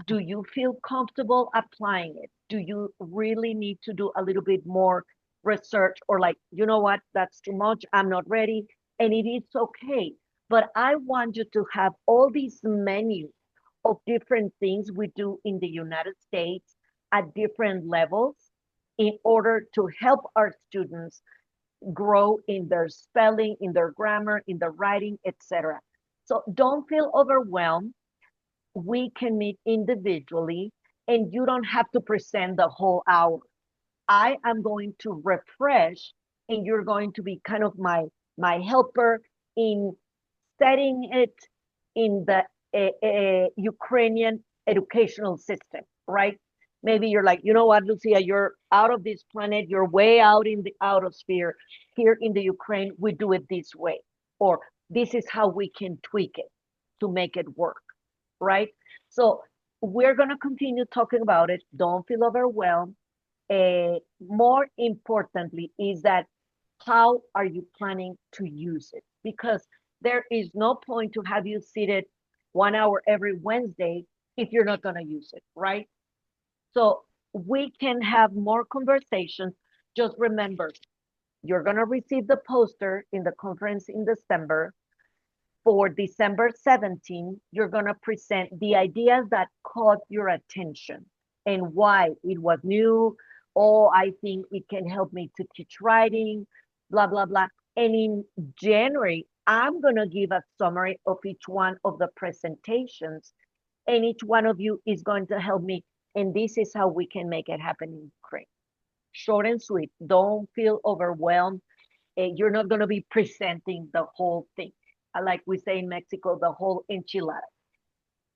do you feel comfortable applying it? Do you really need to do a little bit more research, or like, you know what, that's too much, I'm not ready, and it is okay. But I want you to have all these menus of different things we do in the United States at different levels in order to help our students grow in their spelling, in their grammar, in their writing, etc. So don't feel overwhelmed. We can meet individually and you don't have to present the whole hour. I am going to refresh and you're going to be kind of my helper in setting it in the Ukrainian educational system, right? Maybe you're like, you know what, Lucia, you're out of this planet, you're way out in the outer sphere. Here in the Ukraine, we do it this way, or this is how we can tweak it to make it work, right? So we're going to continue talking about it. Don't feel overwhelmed. More importantly is that how are you planning to use it? Because there is no point to have you seated 1 hour every Wednesday if you're not going to use it, right? So we can have more conversations. Just remember, you're going to receive the poster in the conference in December. For December 17, you're going to present the ideas that caught your attention and why it was new. Oh, I think it can help me to teach writing, blah, blah, blah. And in January, I'm going to give a summary of each one of the presentations. And each one of you is going to help me. And this is how we can make it happen in Ukraine. Short and sweet. Don't feel overwhelmed. You're not going to be presenting the whole thing. Like we say in Mexico, the whole enchilada.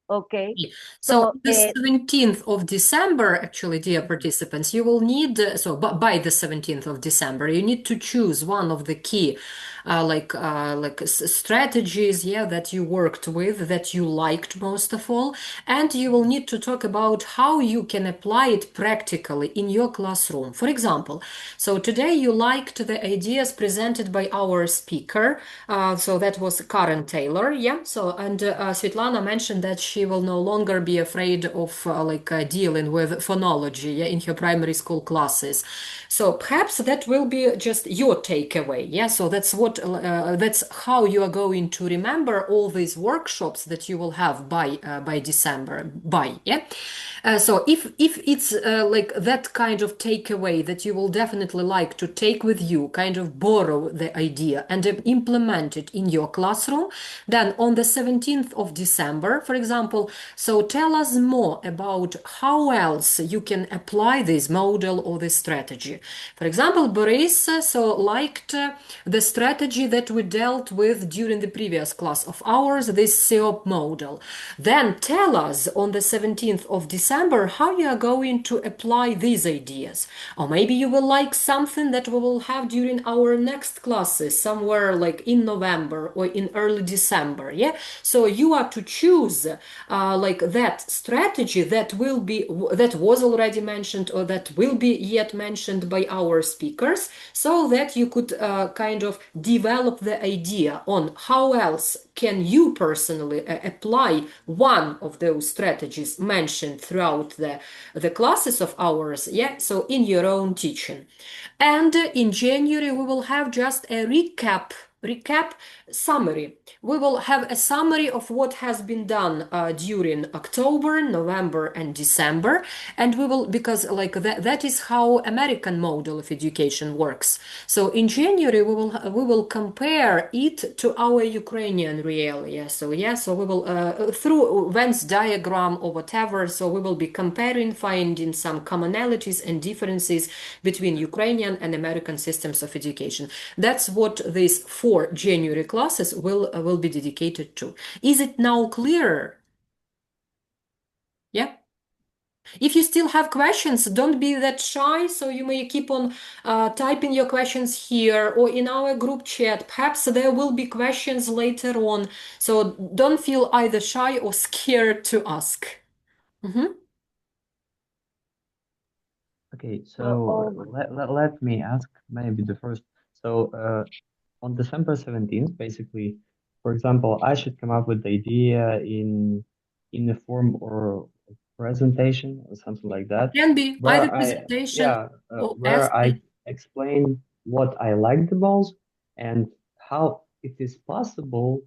Okay. So the 17th of December, actually, dear participants, you will need, by the 17th of December, you need to choose one of the key strategies, that you worked with, that you liked most of all, and you will need to talk about how you can apply it practically in your classroom. For example, so today you liked the ideas presented by our speaker, so that was Karen Taylor, and Svetlana mentioned that she will no longer be afraid of dealing with phonology in her primary school classes. So perhaps that will be just your takeaway. So that's how you are going to remember all these workshops that you will have by December. So if it's like that kind of takeaway that you will definitely like to take with you, kind of borrow the idea and implement it in your classroom, then on the 17th of December, for example, so tell us more about how else you can apply this model or this strategy. For example, Boris liked the strategy that we dealt with during the previous class of ours, this SEOP model. Then tell us on the 17th of December how you are going to apply these ideas. Or maybe you will like something that we will have during our next classes, somewhere like in November or in early December. So you are to choose that strategy that was already mentioned or that will be yet mentioned by our speakers, so that you could kind of develop the idea on how else can you personally apply one of those strategies mentioned throughout the classes of ours, so in your own teaching. And in January we will have just a recap summary. We will have a summary of what has been done during October, November, and December, and we will, because that is how American model of education works. So in January we will compare it to our Ukrainian reality. So we will through Venn diagram or whatever. So we will be comparing, finding some commonalities and differences between Ukrainian and American systems of education. That's what these 4 January classes will be dedicated to. Is it now clearer? Yeah. If you still have questions, don't be that shy, so you may keep on typing your questions here or in our group chat. Perhaps there will be questions later on, so don't feel either shy or scared to ask. Okay, so let me ask maybe the first. So on December 17th, basically, for example, I should come up with the idea in the form or presentation or something like that, Can be where either presentation or where I explain what I like the most and how it is possible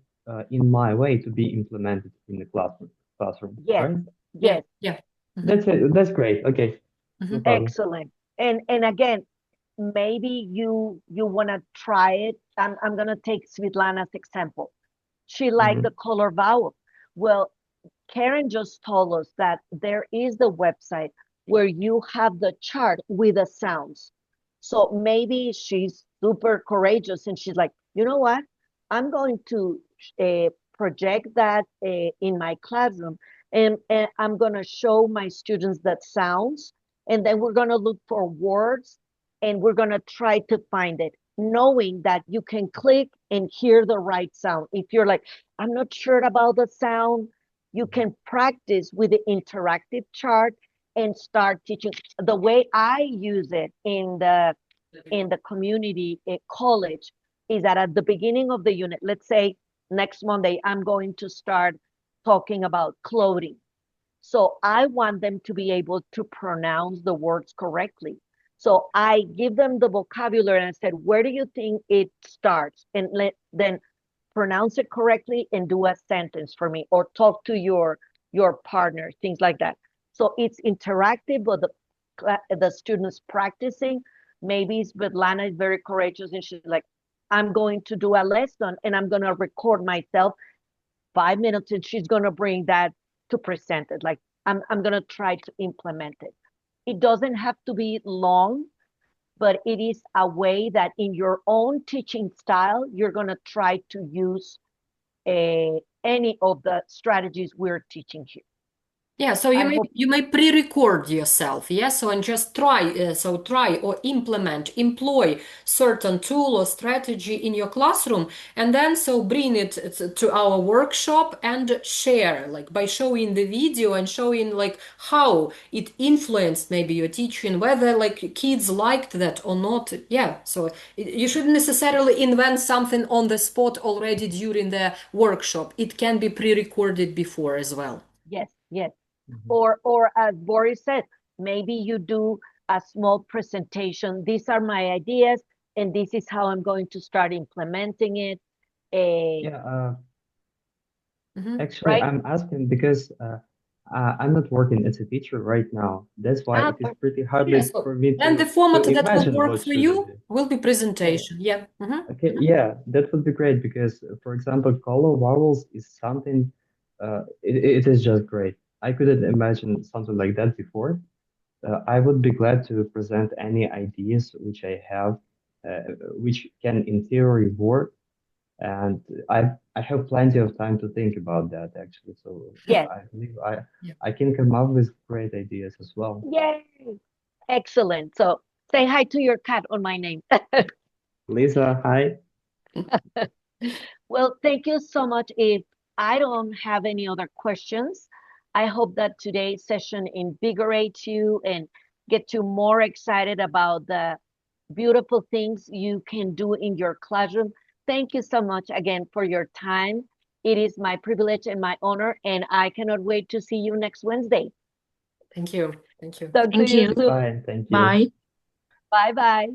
in my way to be implemented in the classroom. classroom, Yes, right? yes, Yeah. That's it. That's great. Okay, no problem. excellent. And again, maybe you want to try it. I'm gonna take Svetlana's example. She liked the color vowel. Well, Karen just told us that there is the website where you have the chart with the sounds. So maybe she's super courageous and she's like, you know what? I'm going to project that in my classroom, and I'm going to show my students that sounds. And then we're going to look for words and we're going to try to find it, knowing that you can click and hear the right sound. If you're like, I'm not sure about the sound, you can practice with the interactive chart and start teaching. The way I use it in the community college is that at the beginning of the unit, let's say next Monday, I'm going to start talking about clothing. So I want them to be able to pronounce the words correctly. So I give them the vocabulary and I said, where do you think it starts? And then pronounce it correctly and do a sentence for me, or talk to your partner, things like that. So it's interactive, but the students practicing. Maybe Svetlana is very courageous and she's like, I'm going to do a lesson and I'm going to record myself 5 minutes and she's going to bring that to present it. Like I'm going to try to implement it. It doesn't have to be long, but it is a way that in your own teaching style, you're going to try to use any of the strategies we're teaching here. Yeah, so you may pre-record yourself, yes, so and just try or employ certain tool or strategy in your classroom, and then so bring it to our workshop and share, like by showing the video and showing like how it influenced maybe your teaching, whether like kids liked that or not. Yeah, so you shouldn't necessarily invent something on the spot already during the workshop. It can be pre-recorded before as well. Yes, yes. Or as Boris said, maybe you do a small presentation. These are my ideas, and this is how I'm going to start implementing it. Actually, right? I'm asking because I'm not working as a teacher right now. That's why it is pretty hard for me And the to format that will imagine work what for should I you do. will be presentation. Yeah. Okay, yeah, that would be great because, for example, color vowels is something, it is just great. I couldn't imagine something like that before. I would be glad to present any ideas which I have, which can in theory work. And I have plenty of time to think about that actually. So Yes. I believe I can come up with great ideas as well. Yay! Excellent. So say hi to your cat on my name. Lisa, hi. Well, thank you so much. If I don't have any other questions, I hope that today's session invigorates you and get you more excited about the beautiful things you can do in your classroom. Thank you so much again for your time. It is my privilege and my honor, and I cannot wait to see you next Wednesday. Thank you. Thank you. Talk to you soon. Bye. Thank you. Bye. Bye-bye.